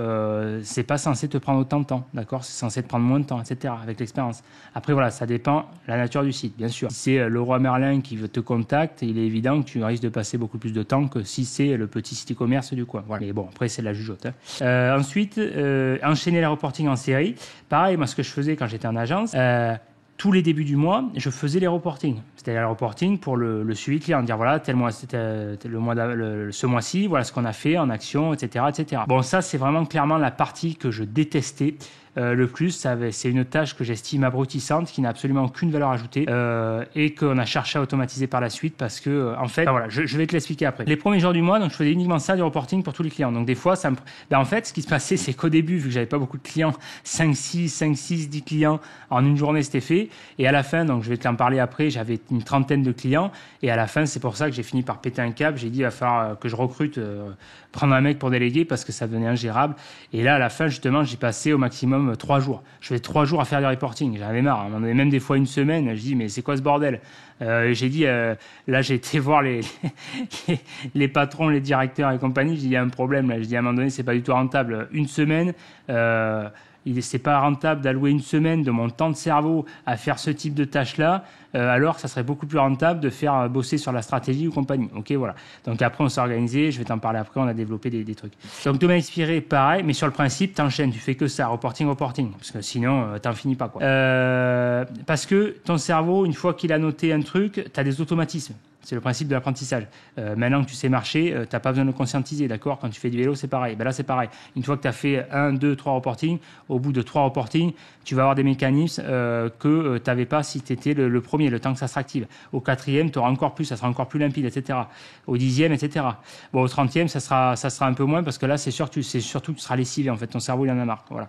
c'est pas censé te prendre autant de temps, d'accord? C'est censé te prendre moins de temps, etc. avec l'expérience. Après, voilà, ça dépend de la nature du site, bien sûr. Si c'est Leroy Merlin qui te contacte, il est évident que tu risques de passer beaucoup plus de temps que si c'est le petit site e-commerce du coin. Voilà. Mais bon, après, c'est de la jugeote. Hein. Ensuite, enchaîner les reporting en série. Pareil, moi, ce que je faisais quand j'étais en agence, tous les débuts du mois, je faisais les reportings. C'était les reportings pour le suivi client. Dire voilà, tel mois, c'était ce mois-ci, voilà ce qu'on a fait en action, etc., etc. Bon, ça, c'est vraiment clairement la partie que je détestais le plus. C'est une tâche que j'estime abrutissante, qui n'a absolument aucune valeur ajoutée et qu'on a cherché à automatiser par la suite parce que, en fait, voilà, je vais te l'expliquer après. Les premiers jours du mois, donc je faisais uniquement ça, du reporting pour tous les clients. Donc des fois, en fait, ce qui se passait, c'est qu'au début, vu que j'avais pas beaucoup de clients, 5, 6, 10 clients en une journée, c'était fait. Et à la fin, donc je vais te en parler après, j'avais une trentaine de clients. Et à la fin, c'est pour ça que j'ai fini par péter un câble. J'ai dit, il va falloir que je recrute, prendre un mec pour déléguer parce que ça devenait ingérable. Et là, à la fin, justement, j'ai passé au maximum 3 jours. Je faisais 3 jours à faire du reporting. J'en avais marre. On en avait même des fois 1 semaine. Je dis, mais c'est quoi ce bordel? J'ai dit, là, j'ai été voir les patrons, les directeurs et compagnie. J'ai dit, il y a un problème. Là. Je dis, à un moment donné, c'est pas du tout rentable. 1 semaine, c'est pas rentable d'allouer 1 semaine de mon temps de cerveau à faire ce type de tâches-là, alors que ça serait beaucoup plus rentable de faire bosser sur la stratégie ou compagnie. Ok, voilà. Donc après, on s'est organisé. Je vais t'en parler après. On a développé des trucs. Donc domaine expiré, pareil, mais sur le principe, t'enchaînes. Tu fais que ça, reporting, parce que sinon, t'en finis pas, quoi. Parce que ton cerveau, une fois qu'il a noté un truc, t'as des automatismes. C'est le principe de l'apprentissage. Maintenant que tu sais marcher, tu n'as pas besoin de conscientiser, d'accord? Quand tu fais du vélo, c'est pareil. Ben là, c'est pareil. Une fois que tu as fait 1, 2, 3 reportings, au bout de 3 reportings, tu vas avoir des mécanismes que tu n'avais pas si tu étais le premier, le temps que ça se réactive. Au 4e, tu auras encore plus, ça sera encore plus limpide, etc. Au 10e, etc. Bon, au 30e, ça sera un peu moins parce que là, c'est surtout que tu seras lessivé. En fait, ton cerveau, il en a marre. Voilà.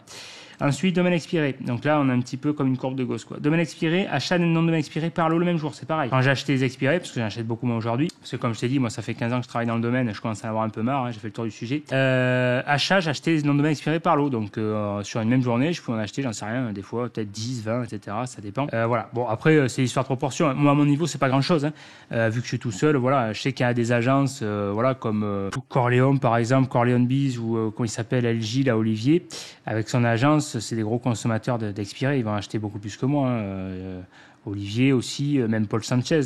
Ensuite, domaine expiré. Donc là, on a un petit peu comme une courbe de Gauss, quoi. Domaine expiré, achat de non-domaine expiré par lot le même jour, c'est pareil. Quand j'ai acheté les expirés, parce que j'en achète beaucoup moins aujourd'hui, parce que comme je t'ai dit, moi, ça fait 15 ans que je travaille dans le domaine, je commence à en avoir un peu marre, hein, j'ai fait le tour du sujet. Achat, j'ai acheté les non-domaines expirés par lot. Donc, sur une même journée, je peux en acheter, j'en sais rien, des fois, peut-être 10, 20, etc. Ça dépend. Voilà. Bon, après, c'est l'histoire de proportion. Moi, à mon niveau, c'est pas grand-chose, hein. Vu que je suis tout seul, voilà. Je sais qu'il y a des agences, voilà, comme Corleone, par exemple, Corleone Biz, ou comment il s'appelle, LG, là, Olivier, avec son agence, pense, c'est des gros consommateurs d'expirés. Ils vont acheter beaucoup plus que moi. Olivier aussi, même Paul Sanchez,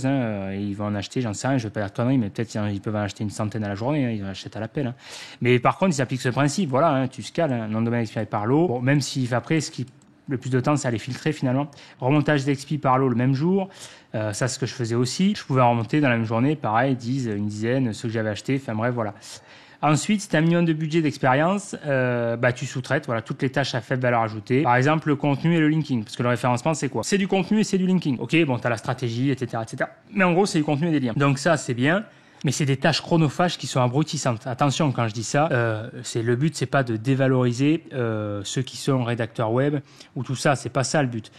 ils vont en acheter, j'en sais rien, je ne vais pas dire de conneries, mais peut-être ils peuvent en acheter une centaine à la journée, ils en achètent à l'appel. Mais par contre, ils appliquent ce principe, voilà, tu scales, nom de domaine expiré par l'eau. Bon, même si après, le plus de temps, c'est à les filtrer finalement. Remontage d'expi par l'eau le même jour, ça c'est ce que je faisais aussi. Je pouvais en remonter dans la même journée, pareil, une dizaine, ceux que j'avais achetés, enfin bref, voilà. Ensuite, si tu as un minimum de budget d'expérience, tu sous-traites voilà, toutes les tâches à faible valeur ajoutée. Par exemple, le contenu et le linking. Parce que le référencement, c'est quoi? C'est du contenu et c'est du linking. Ok, bon, tu as la stratégie, etc., etc. Mais en gros, c'est du contenu et des liens. Donc ça, c'est bien. Mais c'est des tâches chronophages qui sont abrutissantes. Attention, quand je dis ça, le but, c'est pas de dévaloriser ceux qui sont rédacteurs web ou tout ça. C'est pas ça le but.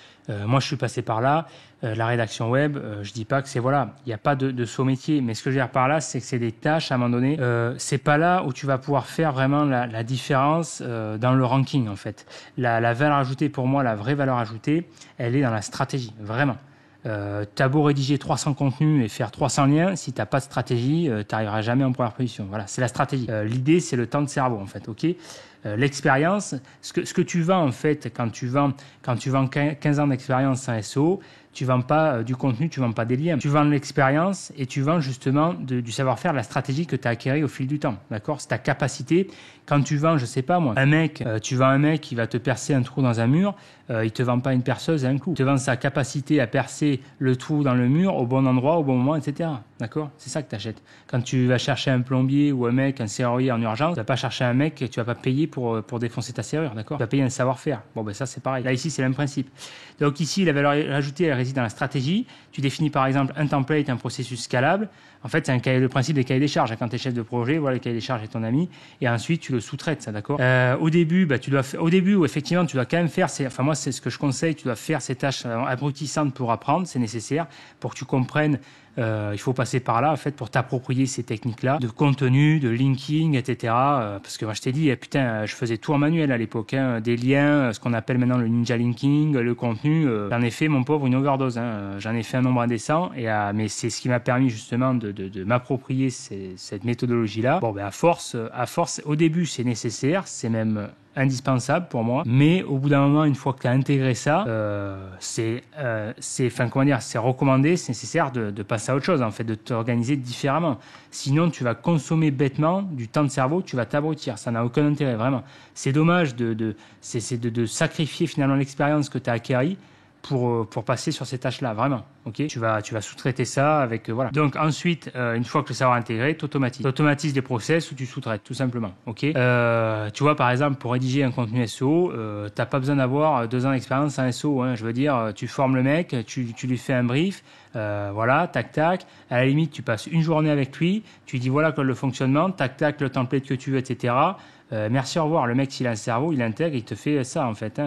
Moi, je suis passé par là. La rédaction web, je dis pas que c'est voilà, il n'y a pas de saut métier. Mais ce que je veux dire par là, c'est que c'est des tâches à un moment donné. C'est pas là où tu vas pouvoir faire vraiment la différence dans le ranking en fait. La valeur ajoutée pour moi, la vraie valeur ajoutée, elle est dans la stratégie, vraiment. T'as beau rédiger 300 contenus et faire 300 liens, si t'as pas de stratégie, t'arriveras jamais en première position. Voilà, c'est la stratégie. L'idée, c'est le temps de cerveau en fait, ok. L'expérience, ce que tu vends en fait quand tu vends 15 ans d'expérience en SEO, tu vends pas du contenu, tu vends pas des liens. Tu vends de l'expérience et tu vends justement du savoir-faire, de la stratégie que tu as acquérie au fil du temps. D'accord? C'est ta capacité. Quand tu vends, je sais pas moi, tu vends un mec qui va te percer un trou dans un mur, il te vend pas une perceuse à un coup. Il te vend sa capacité à percer le trou dans le mur au bon endroit, au bon moment, etc. D'accord? C'est ça que tu achètes. Quand tu vas chercher un plombier ou un mec, un serrurier en urgence, tu vas pas chercher un mec et tu vas pas payer pour défoncer ta serrure, d'accord? Tu vas payer un savoir-faire. Bon, ben ça, c'est pareil. Là, ici, c'est le même principe. Donc ici, la valeur ajoutée, elle réside dans la stratégie. Tu définis par exemple un template, un processus scalable. En fait, c'est le principe des cahiers des charges. Quand tu es chef de projet, voilà, le cahier des charges est ton ami. Et ensuite, tu le sous-traites, ça, d'accord? Au début, où effectivement, tu dois quand même faire, moi, c'est ce que je conseille, tu dois faire ces tâches abrutissantes pour apprendre, c'est nécessaire, pour que tu comprennes. Il faut passer par là, en fait, pour t'approprier ces techniques-là, de contenu, de linking, etc. Parce que moi, je t'ai dit, putain, je faisais tout en manuel à l'époque, des liens, ce qu'on appelle maintenant le ninja linking, le contenu. J'en ai fait, mon pauvre, une overdose. J'en ai fait un nombre indécent, mais c'est ce qui m'a permis justement de m'approprier cette méthodologie-là. Bon, ben à force, au début, c'est nécessaire, c'est même indispensable pour moi, mais au bout d'un moment, une fois que tu as intégré ça, c'est recommandé, c'est nécessaire de passer à autre chose, en fait, de t'organiser différemment. Sinon, tu vas consommer bêtement du temps de cerveau, tu vas t'abrutir, ça n'a aucun intérêt, vraiment. C'est dommage de sacrifier finalement l'expérience que tu as acquérie pour passer sur ces tâches-là, vraiment. Okay, tu vas sous-traiter ça avec voilà. Donc ensuite, une fois que le savoir intégré, tu automatises les process ou tu sous-traites tout simplement. Ok. Tu vois par exemple pour rédiger un contenu SEO, t'as pas besoin d'avoir 2 ans d'expérience en SEO. Je veux dire, tu formes le mec, tu lui fais un brief, voilà, tac tac. À la limite, tu passes une journée avec lui, tu lui dis voilà le fonctionnement, tac tac, le template que tu veux, etc. Merci, au revoir. Le mec, s'il a un cerveau, il intègre, il te fait ça, en fait.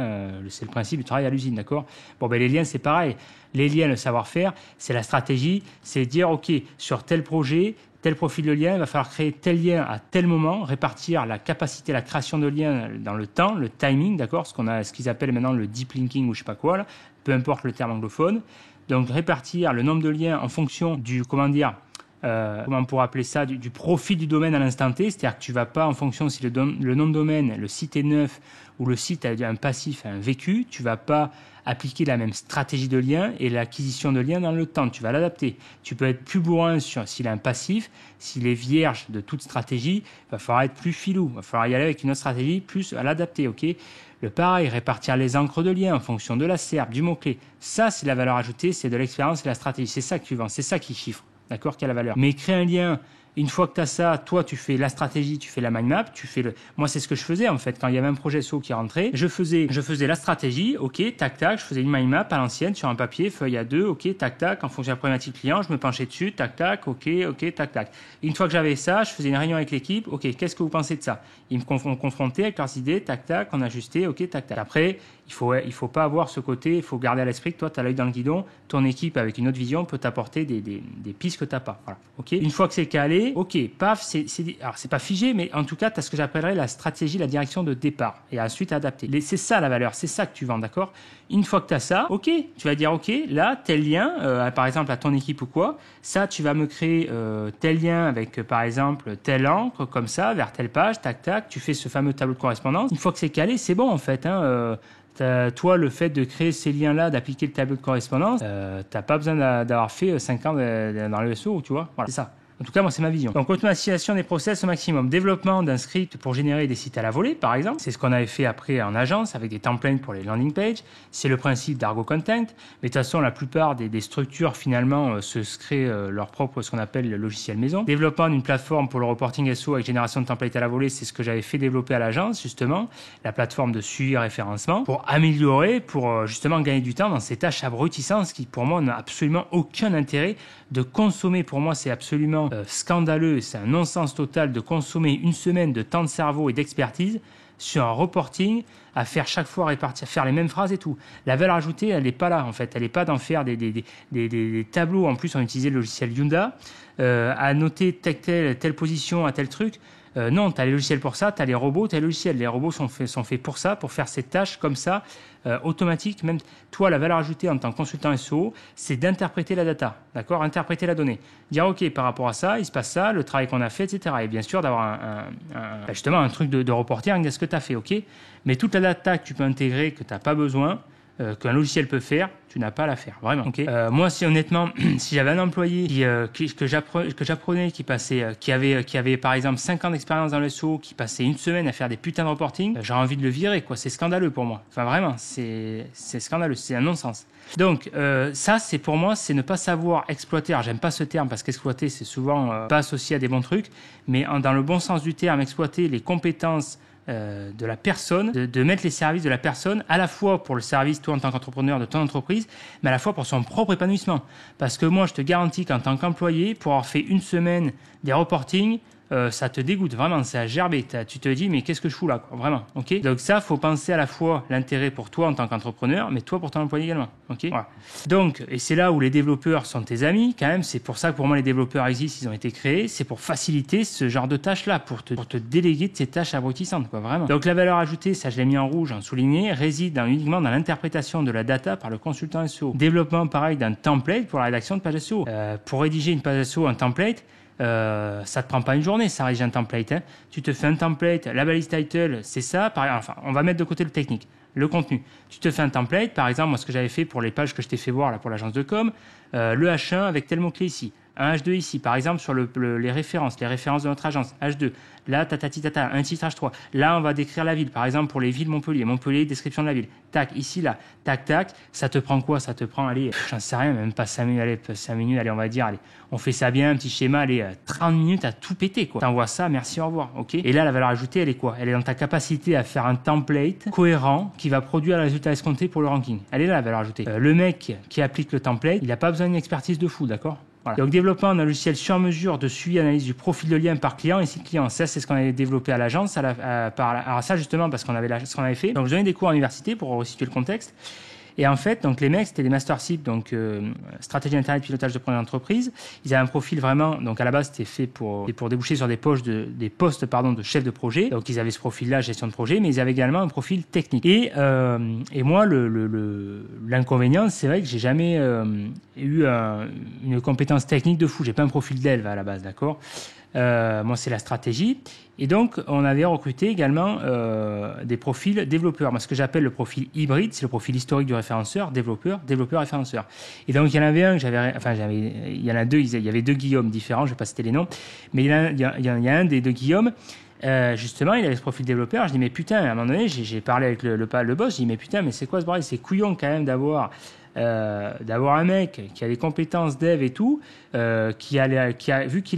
C'est le principe du travail à l'usine, d'accord? Bon, ben, les liens, c'est pareil. Les liens, le savoir-faire, c'est la stratégie. C'est dire, OK, sur tel projet, tel profil de lien, il va falloir créer tel lien à tel moment, répartir la capacité, la création de liens dans le temps, le timing, d'accord? Ce qu'ils appellent maintenant le deep linking ou je sais pas quoi, là. Peu importe le terme anglophone. Donc, répartir le nombre de liens en fonction du, comment on pourrait appeler ça, du profil du domaine à l'instant T, c'est-à-dire que tu vas pas en fonction si le nom de domaine, le site est neuf ou le site a un passif, un vécu, tu vas pas appliquer la même stratégie de lien et l'acquisition de liens dans le temps, tu vas l'adapter. Tu peux être plus bourrin s'il a un passif, s'il est vierge de toute stratégie, il va falloir être plus filou, il va falloir y aller avec une autre stratégie, plus à l'adapter, ok? Le pareil, répartir les encres de lien en fonction de la SERP, du mot-clé. Ça, c'est la valeur ajoutée, c'est de l'expérience et la stratégie. C'est ça que tu vends, c'est ça qui chiffre. D'accord, quelle a la valeur. Mais créer un lien, une fois que tu as ça, toi, tu fais la stratégie, tu fais la mind map, Moi, c'est ce que je faisais, en fait. Quand il y avait un projet SEO qui rentrait, je faisais la stratégie, ok, tac, tac, je faisais une mind map à l'ancienne, sur un papier, feuille A2, ok, tac, tac, en fonction de la problématique client, je me penchais dessus, tac, tac, ok, tac, tac. Une fois que j'avais ça, je faisais une réunion avec l'équipe, ok, qu'est-ce que vous pensez de ça? Ils me confrontaient avec leurs idées, tac, tac, on ajustait, ok, tac, tac. Après, il faut pas avoir ce côté, il faut garder à l'esprit que toi, tu as l'œil dans le guidon, ton équipe avec une autre vision peut t'apporter des pistes que tu n'as pas. Voilà. Okay, une fois que c'est calé, calé, ok, paf, alors c'est pas figé, mais en tout cas, tu as ce que j'appellerais la stratégie, la direction de départ, et ensuite adapter. C'est ça la valeur, c'est ça que tu vends, d'accord? Une fois que tu as ça, ok, tu vas dire, ok, là, tel lien, par exemple à ton équipe ou quoi, ça, tu vas me créer tel lien avec, par exemple, tel encre, comme ça, vers telle page, tac, tac, tu fais ce fameux tableau de correspondance. Une fois que c'est calé, c'est bon en fait, hein, toi, le fait de créer ces liens-là, d'appliquer le tableau de correspondance, t'as pas besoin d'avoir fait 5 ans dans le SEO, tu vois. Voilà, c'est ça. En tout cas, moi, c'est ma vision. Donc, automatisation des process au maximum. Développement d'un script pour générer des sites à la volée, par exemple. C'est ce qu'on avait fait après en agence avec des templates pour les landing pages. C'est le principe d'Argo Content. Mais de toute façon, la plupart des structures, finalement, se créent leur propre, ce qu'on appelle le logiciel maison. Développement d'une plateforme pour le reporting SEO avec génération de templates à la volée, c'est ce que j'avais fait développer à l'agence, justement. La plateforme de suivi et référencement pour améliorer, pour justement gagner du temps dans ces tâches abrutissantes qui, pour moi, n'ont absolument aucun intérêt de consommer. Pour moi, c'est absolument scandaleux, c'est un non-sens total de consommer une semaine de temps de cerveau et d'expertise sur un reporting, à faire chaque fois répartir, faire les mêmes phrases et tout. La valeur ajoutée, elle n'est pas là en fait, elle n'est pas d'en faire des tableaux. En plus, on utilisait le logiciel Yunda, à noter telle position à tel truc. Non, tu as les logiciels pour ça, tu as les robots, tu as les logiciels. Les robots sont faits pour ça, pour faire ces tâches comme ça, automatiques. Même toi, la valeur ajoutée en tant que consultant SEO, c'est d'interpréter la data, d'accord? Interpréter la donnée. Dire, OK, par rapport à ça, il se passe ça, le travail qu'on a fait, etc. Et bien sûr, d'avoir justement un truc de reporting avec ce que tu as fait, OK? Mais toute la data que tu peux intégrer, que tu n'as pas besoin, qu'un logiciel peut faire, tu n'as pas à la faire, vraiment. Okay. Moi, si honnêtement, si j'avais un employé que j'apprenais, qui avait par exemple 5 ans d'expérience dans le SEO, qui passait une semaine à faire des putains de reporting, j'aurais envie de le virer, quoi. C'est scandaleux pour moi. Enfin, vraiment, c'est scandaleux, c'est un non-sens. Donc, ça, c'est pour moi, c'est ne pas savoir exploiter. Alors, j'aime pas ce terme parce qu'exploiter, c'est souvent pas associé à des bons trucs, mais dans le bon sens du terme, exploiter les compétences de la personne, de mettre les services de la personne à la fois pour le service, toi en tant qu'entrepreneur de ton entreprise, mais à la fois pour son propre épanouissement. Parce que moi, je te garantis qu'en tant qu'employé, pour avoir fait une semaine des reportings, ça te dégoûte, vraiment, c'est à gerber. Tu te dis, mais qu'est-ce que je fous là, quoi, vraiment, ok? Donc ça, faut penser à la fois l'intérêt pour toi en tant qu'entrepreneur, mais toi pour ton employé également, ok? Voilà. Donc, et c'est là où les développeurs sont tes amis, quand même, c'est pour ça que pour moi les développeurs existent, ils ont été créés, c'est pour faciliter ce genre de tâches-là, pour te déléguer de ces tâches abrutissantes, quoi, vraiment. Donc la valeur ajoutée, ça je l'ai mis en rouge, en souligné, réside uniquement dans l'interprétation de la data par le consultant SEO. Développement, pareil, d'un template pour la rédaction de page SEO. Pour rédiger une page SEO, un template, ça te prend pas une journée, ça rédige un template. Hein. Tu te fais un template, la balise title, c'est ça. Enfin, on va mettre de côté le technique, le contenu. Tu te fais un template, par exemple, moi ce que j'avais fait pour les pages que je t'ai fait voir là pour l'agence de com, le H1 avec tel mot-clé ici, un H2 ici, par exemple sur les références de notre agence, H2. Là, tata, un titre H3. Là, on va décrire la ville. Par exemple, pour les villes Montpellier, description de la ville. Tac, ici, là. Tac, tac. Ça te prend quoi? Ça te prend, allez, j'en sais rien, même pas 5 minutes. Allez, 5 minutes, allez, on va dire, allez. On fait ça bien, un petit schéma, allez, 30 minutes à tout péter, quoi. T'envoies ça, merci, au revoir, ok? Et là, la valeur ajoutée, elle est quoi? Elle est dans ta capacité à faire un template cohérent qui va produire le résultat escompté pour le ranking. Elle est là, la valeur ajoutée. Le mec qui applique le template, il n'a pas besoin d'une expertise de fou, d'accord? Voilà. Donc, développement d'un logiciel sur mesure de suivi analyse du profil de lien par client et site client. Ça, c'est ce qu'on avait développé à l'agence. Alors, ça, justement, parce qu'on avait ce qu'on avait fait. Donc, je donnais des cours à l'université pour resituer le contexte. Et en fait, donc les mecs, c'était des master SIP, donc stratégie internet, pilotage de projet d'entreprise. Ils avaient un profil vraiment, donc à la base, c'était fait pour déboucher sur des postes de chef de projet. Donc ils avaient ce profil-là, gestion de projet, mais ils avaient également un profil technique. Et moi, l'inconvénient, c'est vrai que j'ai jamais eu une compétence technique de fou. J'ai pas un profil dev à la base, d'accord. Moi, c'est la stratégie. Et donc, on avait recruté également des profils développeurs. Moi, ce que j'appelle le profil hybride, c'est le profil historique du référenceur, développeur, référenceur. Et donc, il y en avait un il y en a deux, il y avait deux Guillaume différents, je vais pas citer les noms, mais il y a un des deux Guillaume. Justement, il avait ce profil développeur. Je dis, mais putain, à un moment donné, j'ai parlé avec le boss. Je dis, mais putain, mais c'est quoi ce bordel? C'est couillon quand même d'avoir un mec qui a des compétences dev et tout, vu qu'il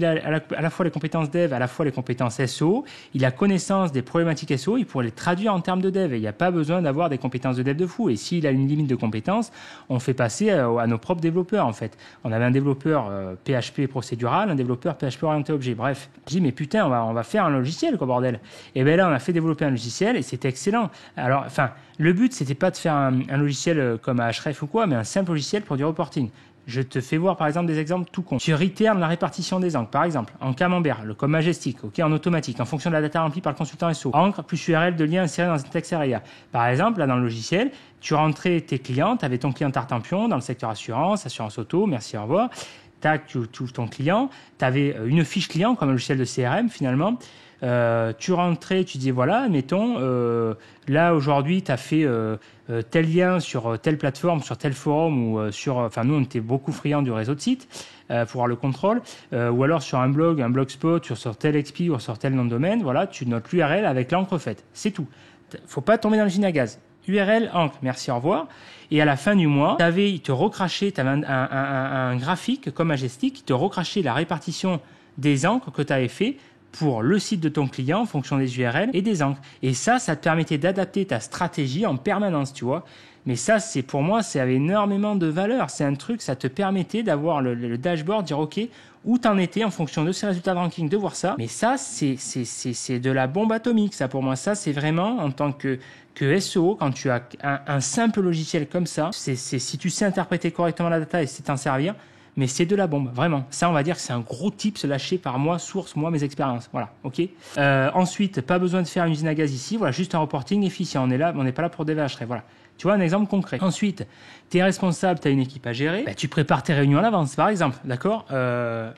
a à la fois les compétences dev, à la fois les compétences SEO, il a connaissance des problématiques SEO, il pourrait les traduire en termes de dev. Et il n'y a pas besoin d'avoir des compétences de dev de fou. Et s'il a une limite de compétences, on fait passer à nos propres développeurs, en fait. On avait un développeur PHP procédural, un développeur PHP orienté objet. Bref, je dis, mais putain, on va faire un logiciel, quoi, bordel. Et bien là, on a fait développer un logiciel et c'était excellent. Alors, enfin, le but, c'était pas de faire un logiciel comme à Href ou quoi, mais un simple logiciel pour du reporting. Je te fais voir par exemple des exemples tout cons. Tu return la répartition des encres, par exemple, en camembert, comme Majestic, ok, en automatique, en fonction de la data remplie par le consultant SO. Encre plus URL de lien inséré dans un texte area. Par exemple, là dans le logiciel, tu rentrais tes clients, tu avais ton client Tartampion dans le secteur assurance, assurance auto, merci, au revoir. Tac, tu ouvres ton client, tu avais une fiche client comme un logiciel de CRM finalement. Tu rentrais, tu disais voilà, mettons, là aujourd'hui, tu as fait tel lien sur telle plateforme, sur tel forum ou enfin nous on était beaucoup friands du réseau de sites pour avoir le contrôle, ou alors sur un blogspot, sur tel XP ou sur tel nom de domaine, voilà, tu notes l'URL avec l'encre faite, c'est tout. Faut pas tomber dans l'usine à gaz. URL, encre, merci, au revoir. Et à la fin du mois, il te recrachait, tu avais un graphique comme Majestic qui te recrachait la répartition des encres que tu avais fait pour le site de ton client en fonction des URL et des encres. Et ça te permettait d'adapter ta stratégie en permanence, tu vois. Mais ça, pour moi, ça avait énormément de valeur. C'est un truc, ça te permettait d'avoir le dashboard, dire OK, où t'en étais en fonction de ces résultats de ranking, de voir ça. Mais ça, c'est de la bombe atomique, ça pour moi. Ça, c'est vraiment en tant que SEO, quand tu as un simple logiciel comme ça, si tu sais interpréter correctement la data et si t'en servir, mais c'est de la bombe, vraiment. Ça, on va dire que c'est un gros tips lâché par moi, source, moi, mes expériences. Voilà, ok. Ensuite, pas besoin de faire une usine à gaz ici. Voilà, juste un reporting efficient. On n'est pas là pour des vacheries. Voilà. Tu vois, un exemple concret. Ensuite, tu es responsable, tu as une équipe à gérer. Tu prépares tes réunions à l'avance, par exemple. D'accord.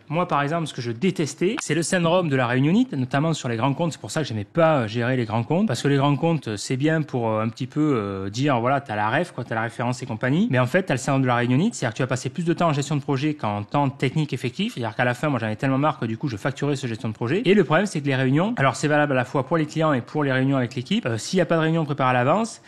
Moi, par exemple, ce que je détestais, c'est le syndrome de la réunionnite, notamment sur les grands comptes. C'est pour ça que j'aimais pas gérer les grands comptes. Parce que les grands comptes, c'est bien pour un petit peu dire, voilà, tu as la ref, tu as la référence et compagnie. Mais en fait, tu as le syndrome de la réunionnite. C'est-à-dire que tu vas passer plus de temps en gestion de projet qu'en temps technique effectif. C'est-à-dire qu'à la fin, moi, j'en ai tellement marre que du coup, je facturais ce gestion de projet. Et le problème, c'est que les réunions, alors c'est valable à la fois pour les clients et pour les réunions avec l'équipe. S'il n'y a pas de réunion préparée à l'avance,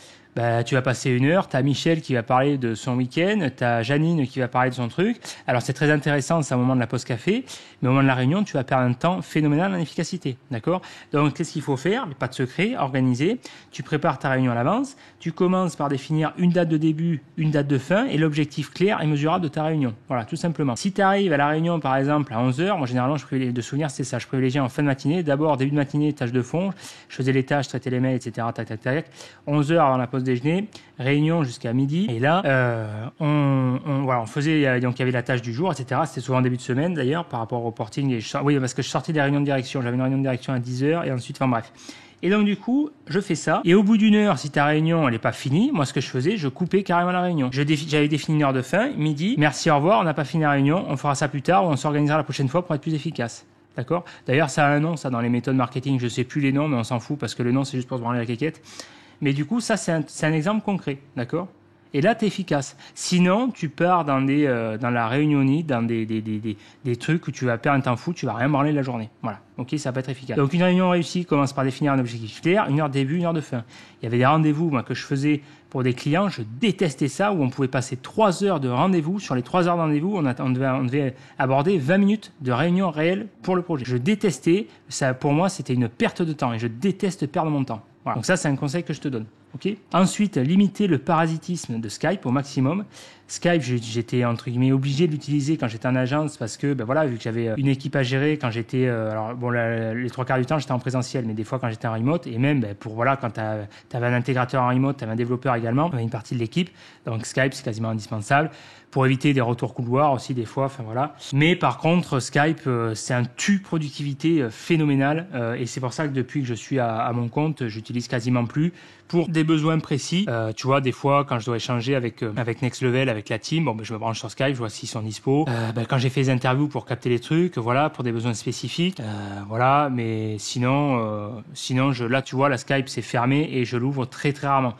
tu vas passer 1 heure, tu as Michel qui va parler de son week-end, tu as Janine qui va parler de son truc. Alors c'est très intéressant, c'est au moment de la pause café, mais au moment de la réunion, tu vas perdre un temps phénoménal en efficacité, d'accord? Donc qu'est-ce qu'il faut faire? Pas de secret, organiser. Tu prépares ta réunion à l'avance, tu commences par définir une date de début, une date de fin et l'objectif clair et mesurable de ta réunion. Voilà, tout simplement. Si tu arrives à la réunion par exemple à 11h, moi généralement je privilégie de souvenir, c'est ça, je privilégie en fin de matinée, d'abord début de matinée, tâches de fond, je faisais les tâches, traitais les mails, etc. Tac, tac, tac. 11h avant la pause déjeuner, réunion jusqu'à midi. Et là, on faisait, donc il y avait la tâche du jour, etc. C'était souvent en début de semaine d'ailleurs par rapport au reporting. Oui, parce que je sortais des réunions de direction. J'avais une réunion de direction à 10h et ensuite, enfin bref. Et donc du coup, je fais ça. Et au bout d'1 heure, si ta réunion elle n'est pas finie, moi ce que je faisais, je coupais carrément la réunion. J'avais défini une heure de fin, midi. Merci, au revoir. On n'a pas fini la réunion. On fera ça plus tard ou on s'organisera la prochaine fois pour être plus efficace. D'accord? D'ailleurs, ça a un nom, ça, dans les méthodes marketing. Je sais plus les noms, mais on s'en fout parce que le nom c'est juste pour se branler la quéquette. Mais du coup, ça, c'est un exemple concret, d'accord? Et là, tu es efficace. Sinon, tu pars dans la réunionnite, dans des trucs où tu vas perdre un temps fou, tu vas rien branler la journée. Voilà. Ok, ça va pas être efficace. Donc, une réunion réussie commence par définir un objectif clair, 1 heure de début, 1 heure de fin. Il y avait des rendez-vous, moi, que je faisais pour des clients, je détestais ça, où on pouvait passer 3 heures de rendez-vous. Sur les 3 heures de rendez-vous, on devait aborder 20 minutes de réunion réelle pour le projet. Je détestais, ça, pour moi, c'était une perte de temps et je déteste perdre mon temps. Voilà. Donc ça, c'est un conseil que je te donne. Okay. Ensuite, limiter le parasitisme de Skype au maximum. Skype, j'étais entre guillemets obligé de l'utiliser quand j'étais en agence parce que, vu que j'avais une équipe à gérer quand j'étais, les 3 quarts du temps j'étais en présentiel, mais des fois quand j'étais en remote et même quand t'avais un intégrateur en remote, t'avais un développeur également, une partie de l'équipe. Donc Skype, c'est quasiment indispensable pour éviter des retours couloirs aussi des fois. Enfin voilà. Mais par contre, Skype, c'est un tue productivité phénoménal et c'est pour ça que depuis que je suis à mon compte, j'utilise quasiment plus pour des besoins précis. Tu vois, des fois quand je dois échanger avec Next Level, avec la team, je me branche sur Skype, je vois s'ils sont dispo. Quand j'ai fait les interviews pour capter les trucs, voilà, pour des besoins spécifiques, voilà. Mais sinon, là, tu vois, la Skype c'est fermé et je l'ouvre très très rarement.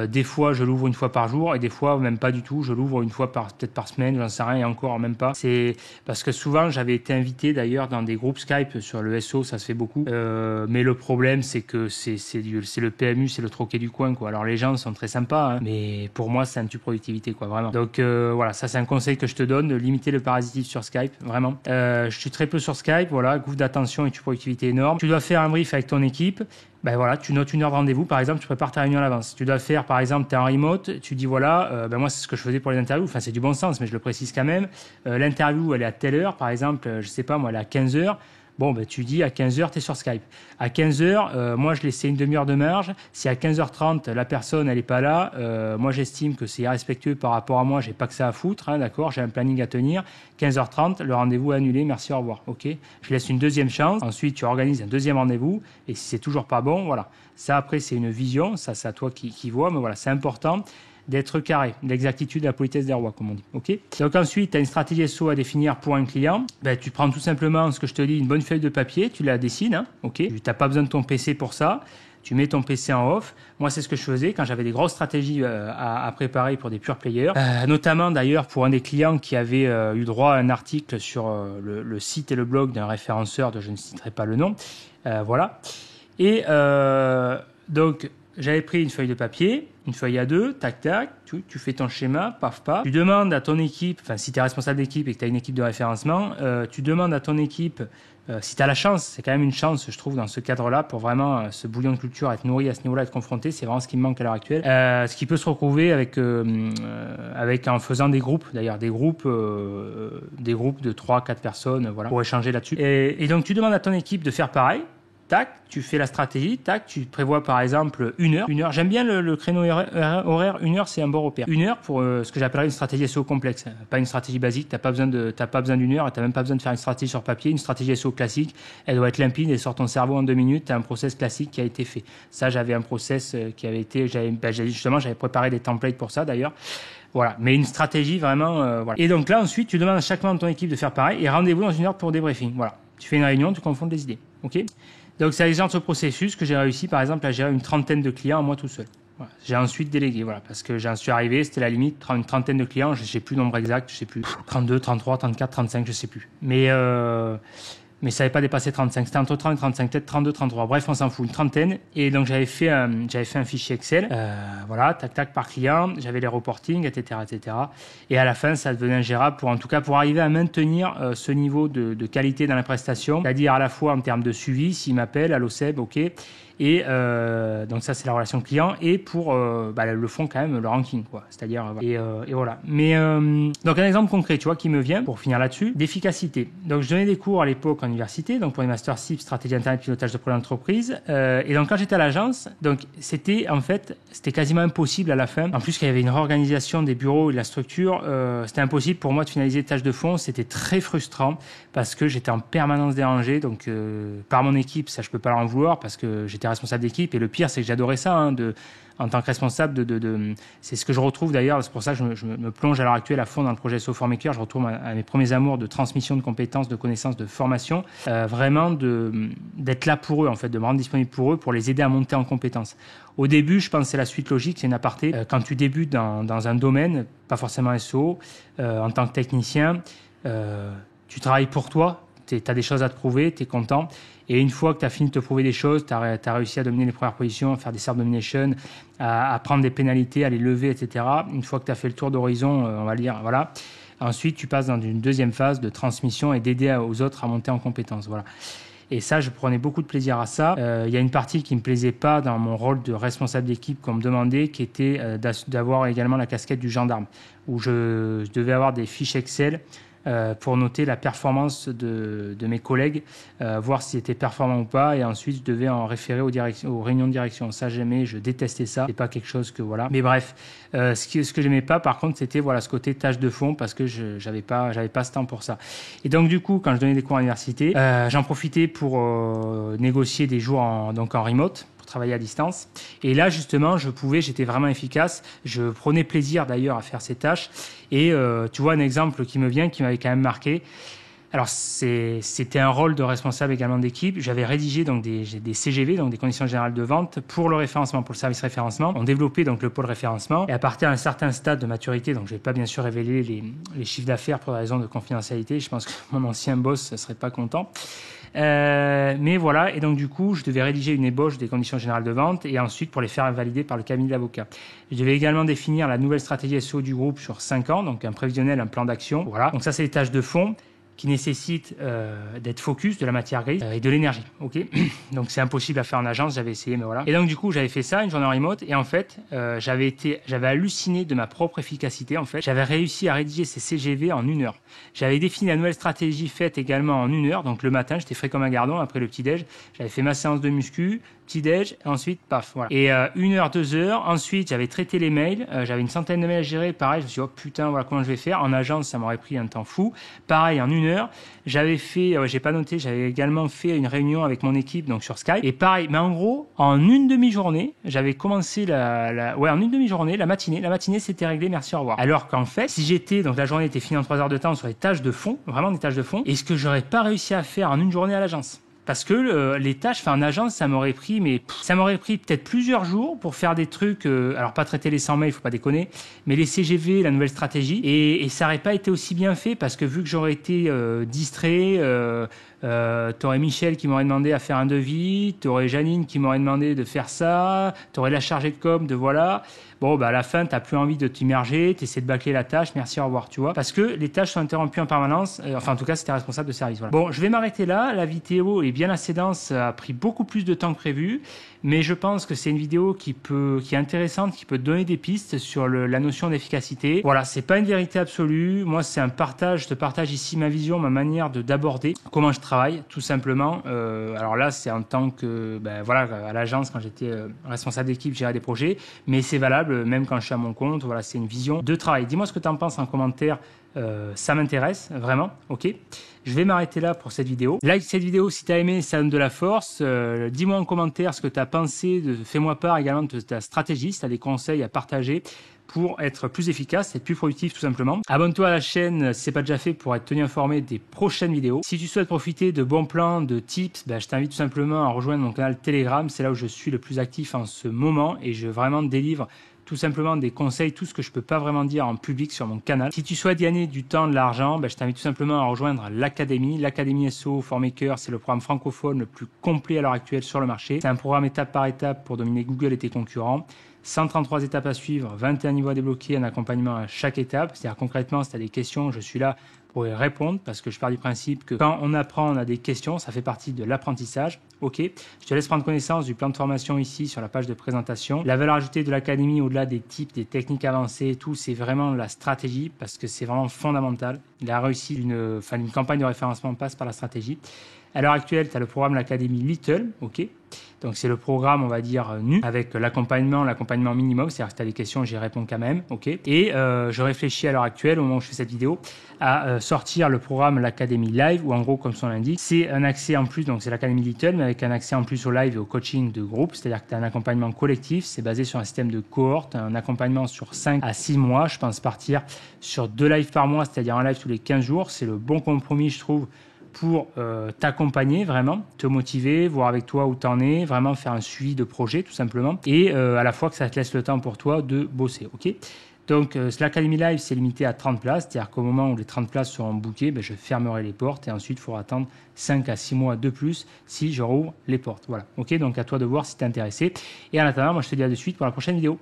Des fois, je l'ouvre 1 fois par jour et des fois, même pas du tout. Je l'ouvre 1 fois peut-être par semaine, j'en sais rien, et encore même pas. C'est parce que souvent, j'avais été invité d'ailleurs dans des groupes Skype sur le SO, ça se fait beaucoup. Mais le problème, c'est que c'est le PMU, c'est le troquet du coin, quoi. Alors les gens sont très sympas, hein, mais pour moi, c'est un tue productivité, quoi, vraiment. Donc voilà, ça c'est un conseil que je te donne, de limiter le parasitisme sur Skype, vraiment. Je suis très peu sur Skype, voilà, gouffre d'attention et tue productivité énorme. Tu dois faire un brief avec ton équipe. Voilà, tu notes 1 heure de rendez-vous, par exemple, tu prépares ta réunion à l'avance. Tu dois faire, par exemple, tu es en remote, tu dis voilà, moi c'est ce que je faisais pour les interviews, enfin c'est du bon sens, mais je le précise quand même. L'interview, elle est à telle heure, par exemple, je sais pas moi, elle est à 15h. Bon, ben, tu dis à 15h, tu es sur Skype. À 15h, moi, je laissais une demi-heure de marge. Si à 15h30, la personne, elle n'est pas là, moi, j'estime que c'est irrespectueux par rapport à moi. J'ai pas que ça à foutre, hein, d'accord? J'ai un planning à tenir. 15h30, le rendez-vous est annulé. Merci, au revoir. OK? Je laisse une deuxième chance. Ensuite, tu organises un deuxième rendez-vous. Et si c'est toujours pas bon, voilà. Ça, après, c'est une vision. Ça, c'est à toi qui vois. Mais voilà, c'est important d'être carré, l'exactitude, la politesse des rois, comme on dit. Okay, donc ensuite, tu as une stratégie SEO à définir pour un client. Ben, tu prends tout simplement ce que je te dis, une bonne feuille de papier, tu la dessines. Hein, okay, tu n'as pas besoin de ton PC pour ça. Tu mets ton PC en off. Moi, c'est ce que je faisais quand j'avais des grosses stratégies à préparer pour des pure players. Notamment, d'ailleurs, pour un des clients qui avait eu droit à un article sur le site et le blog d'un référenceur dont je ne citerai pas le nom. Voilà. Et donc, j'avais pris une feuille de papier, une feuille A2, tac, tac, tu fais ton schéma, paf, paf. Tu demandes à ton équipe, enfin, si tu es responsable d'équipe et que tu as une équipe de référencement, tu demandes à ton équipe, si tu as la chance, c'est quand même une chance, je trouve, dans ce cadre-là, pour vraiment ce bouillon de culture, être nourri à ce niveau-là, être confronté, c'est vraiment ce qui me manque à l'heure actuelle. Ce qui peut se retrouver avec en faisant des groupes, d'ailleurs, des groupes de 3-4 personnes, voilà, pour échanger là-dessus. Et donc, tu demandes à ton équipe de faire pareil. Tac, tu fais la stratégie, tac, tu prévois par exemple 1 heure. 1 heure, j'aime bien le créneau horaire, 1 heure, c'est un bon repère. 1 heure pour ce que j'appellerais une stratégie SEO complexe. Pas une stratégie basique, t'as pas besoin d'une heure et t'as même pas besoin de faire une stratégie sur papier. Une stratégie SEO classique, elle doit être limpide, elle sort ton cerveau en 2 minutes, t'as un process classique qui a été fait. Ça, j'avais un process qui avait été, j'avais préparé des templates pour ça d'ailleurs. Voilà, mais une stratégie vraiment, voilà. Et donc là, ensuite, tu demandes à chaque membre de ton équipe de faire pareil et rendez-vous dans 1 heure pour débriefing. Voilà. Tu fais une réunion, tu confonds les idées. OK? Donc, c'est l'exemple de ce processus que j'ai réussi, par exemple, à gérer une trentaine de clients moi tout seul. Voilà. J'ai ensuite délégué, voilà, parce que j'en suis arrivé, c'était la limite, une trentaine de clients, je ne sais plus le nombre exact, je ne sais plus, 32, 33, 34, 35, je ne sais plus. Mais ça n'avait pas dépassé 35, c'était entre 30 et 35, peut-être 32, 33, bref, on s'en fout, une trentaine. Et donc, j'avais fait un fichier Excel, voilà, tac, tac, par client, j'avais les reportings, etc., etc. Et à la fin, ça devenait ingérable pour arriver à maintenir ce niveau de qualité dans la prestation, c'est-à-dire à la fois en termes de suivi, s'il m'appelle, allô Seb, ok. Et donc ça, c'est la relation client. Et pour le fond, quand même, le ranking, quoi. C'est-à-dire, et voilà. Mais donc, un exemple concret, tu vois, qui me vient, pour finir là-dessus, d'efficacité. Donc, je donnais des cours à l'époque en université, donc pour les Master CIP, stratégie internet, pilotage de projet d'entreprise. Et donc, quand j'étais à l'agence, donc, c'était quasiment impossible à la fin. En plus, qu'il y avait une réorganisation des bureaux et de la structure, c'était impossible pour moi de finaliser les tâches de fond. C'était très frustrant parce que j'étais en permanence dérangé, donc, par mon équipe, ça, je peux pas leur en vouloir parce que j'étais responsable d'équipe. Et le pire, c'est que j'adorais ça, hein, en tant que responsable c'est ce que je retrouve d'ailleurs, c'est pour ça que je me plonge à l'heure actuelle à fond dans le projet SEO Formaker. Je retrouve à mes premiers amours de transmission de compétences, de connaissances, de formation, vraiment d'être là pour eux, en fait, de me rendre disponible pour eux, pour les aider à monter en compétences. Au début, je pense que c'est la suite logique, c'est une aparté. Quand tu débutes dans un domaine, pas forcément SEO, en tant que technicien, tu travailles pour toi, tu as des choses à te prouver, tu es content. Et une fois que tu as fini de te prouver des choses, tu as réussi à dominer les premières positions, à faire des self-domination, à prendre des pénalités, à les lever, etc. Une fois que tu as fait le tour d'horizon, on va dire, voilà. Ensuite, tu passes dans une deuxième phase de transmission et d'aider aux autres à monter en compétences. Voilà. Et ça, je prenais beaucoup de plaisir à ça. Il y a une partie qui me plaisait pas dans mon rôle de responsable d'équipe qu'on me demandait, qui était d'avoir également la casquette du gendarme, où je devais avoir des fiches Excel pour noter la performance de mes collègues, voir s'ils étaient performants ou pas, et ensuite je devais en référer aux réunions de direction. Ça, j'aimais, je détestais ça. C'est pas quelque chose que voilà. Mais bref, ce que j'aimais pas, par contre, c'était voilà ce côté tâche de fond, parce que j'avais pas ce temps pour ça. Et donc du coup, quand je donnais des cours à l'université, j'en profitais pour négocier des jours en remote, travailler à distance. Et là, justement, j'étais vraiment efficace. Je prenais plaisir d'ailleurs à faire ces tâches. Et tu vois un exemple qui me vient, qui m'avait quand même marqué. Alors, c'était un rôle de responsable également d'équipe. J'avais rédigé donc des CGV, donc des conditions générales de vente, pour le référencement, pour le service référencement. On développait donc le pôle référencement. Et à partir d'un certain stade de maturité, donc je vais pas bien sûr révéler les chiffres d'affaires pour des raisons de confidentialité. Je pense que mon ancien boss ne serait pas content. Mais voilà, et donc du coup, je devais rédiger une ébauche des conditions générales de vente et ensuite pour les faire valider par le cabinet d'avocats. Je devais également définir la nouvelle stratégie SEO du groupe sur 5 ans, donc un prévisionnel, un plan d'action. Voilà, donc ça c'est les tâches de fond. qui nécessite d'être focus, de la matière grise et de l'énergie. Ok, donc c'est impossible à faire en agence, j'avais essayé, mais voilà. Et donc du coup, j'avais fait ça, une journée en remote, et en fait, j'avais halluciné de ma propre efficacité. En fait, j'avais réussi à rédiger ces CGV en 1 heure. J'avais défini la nouvelle stratégie faite également en 1 heure. Donc le matin, j'étais frais comme un gardon après le petit déj. J'avais fait ma séance de muscu, petit déj, et ensuite paf, voilà. Et 1 heure, 2 heures. Ensuite, j'avais traité les mails. J'avais une centaine de mails à gérer. Pareil, je me suis dit, oh putain, voilà comment je vais faire. En agence, ça m'aurait pris un temps fou. Pareil, en 1 heure. J'avais fait, j'ai pas noté, j'avais également fait une réunion avec mon équipe, donc sur Skype. Et pareil, mais en gros, en une demi-journée, j'avais commencé en une demi-journée, la matinée c'était réglé, merci, au revoir. Alors qu'en fait, si donc la journée était finie en 3 heures de temps sur les tâches de fond, vraiment des tâches de fond, et ce que j'aurais pas réussi à faire en une journée à l'agence. Parce que les tâches, en agence, ça m'aurait pris peut-être plusieurs jours pour faire des trucs, alors pas traiter les 100 mails, faut pas déconner, mais les CGV, la nouvelle stratégie, et ça n'aurait pas été aussi bien fait parce que vu que j'aurais été distrait, t'aurais Michel qui m'aurait demandé à faire un devis, t'aurais Janine qui m'aurait demandé de faire ça, t'aurais la chargée de com de voilà. Bon, bah à la fin, t'as plus envie de t'immerger, t'essaies de bâcler la tâche, merci, au revoir, tu vois. Parce que les tâches sont interrompues en permanence, enfin en tout cas, c'était responsable de service, voilà. Bon, je vais m'arrêter là, la vidéo est bien assez dense, ça a pris beaucoup plus de temps que prévu, mais je pense que c'est une vidéo qui est intéressante, qui peut te donner des pistes sur la notion d'efficacité. Voilà, c'est pas une vérité absolue, moi c'est un partage, je te partage ici ma vision, ma manière d'aborder, comment je travaille, tout simplement. Alors là, c'est en tant que, à l'agence, quand j'étais responsable d'équipe, gérer des projets, mais c'est valable même quand je suis à mon compte. Voilà, c'est une vision de travail. Dis-moi ce que tu en penses en commentaire. Ça m'intéresse vraiment. Ok, je vais m'arrêter là pour cette vidéo. Like cette vidéo si tu as aimé, ça donne de la force. Dis-moi en commentaire ce que tu as pensé. Fais-moi part également de ta stratégie, si tu as des conseils à partager pour être plus efficace, être plus productif tout simplement. Abonne-toi à la chaîne si ce n'est pas déjà fait pour être tenu informé des prochaines vidéos. Si tu souhaites profiter de bons plans, de tips, je t'invite tout simplement à rejoindre mon canal Telegram. C'est là où je suis le plus actif en ce moment et je vraiment délivre tout simplement des conseils, tout ce que je peux pas vraiment dire en public sur mon canal. Si tu souhaites gagner du temps, de l'argent, je t'invite tout simplement à rejoindre l'Académie SEO ForMaker. C'est le programme francophone le plus complet à l'heure actuelle sur le marché. C'est un programme étape par étape pour dominer Google et tes concurrents. 133 étapes à suivre, 21 niveaux à débloquer, un accompagnement à chaque étape. C'est-à-dire concrètement, si tu as des questions, je suis là pour y répondre parce que je pars du principe que quand on apprend, on a des questions, ça fait partie de l'apprentissage. Ok, je te laisse prendre connaissance du plan de formation ici sur la page de présentation. La valeur ajoutée de l'académie, au-delà des types, des techniques avancées, tout, c'est vraiment la stratégie parce que c'est vraiment fondamental. La réussite d'une campagne de référencement passe par la stratégie. À l'heure actuelle, tu as le programme l'Académie Little, ok. Donc c'est le programme, on va dire, nu, avec l'accompagnement minimum, c'est-à-dire que si tu as des questions, j'y réponds quand même, ok. Et je réfléchis à l'heure actuelle, au moment où je fais cette vidéo, à sortir le programme l'Académie Live, où en gros, comme son l'indique, c'est un accès en plus, donc c'est l'Académie Little, mais avec un accès en plus au live et au coaching de groupe, c'est-à-dire que tu as un accompagnement collectif, c'est basé sur un système de cohorte, un accompagnement sur 5 à 6 mois, je pense partir sur 2 lives par mois, c'est-à-dire un live tous les 15 jours, c'est le bon compromis, je trouve, pour t'accompagner vraiment, te motiver, voir avec toi où tu en es, vraiment faire un suivi de projet tout simplement et à la fois que ça te laisse le temps pour toi de bosser, ok. Donc l'Académie Live c'est limité à 30 places, c'est-à-dire qu'au moment où les 30 places seront bookées, je fermerai les portes et ensuite il faudra attendre 5 à 6 mois de plus si je rouvre les portes, voilà, ok. Donc à toi de voir si tu es intéressé et en attendant, moi je te dis à de suite pour la prochaine vidéo.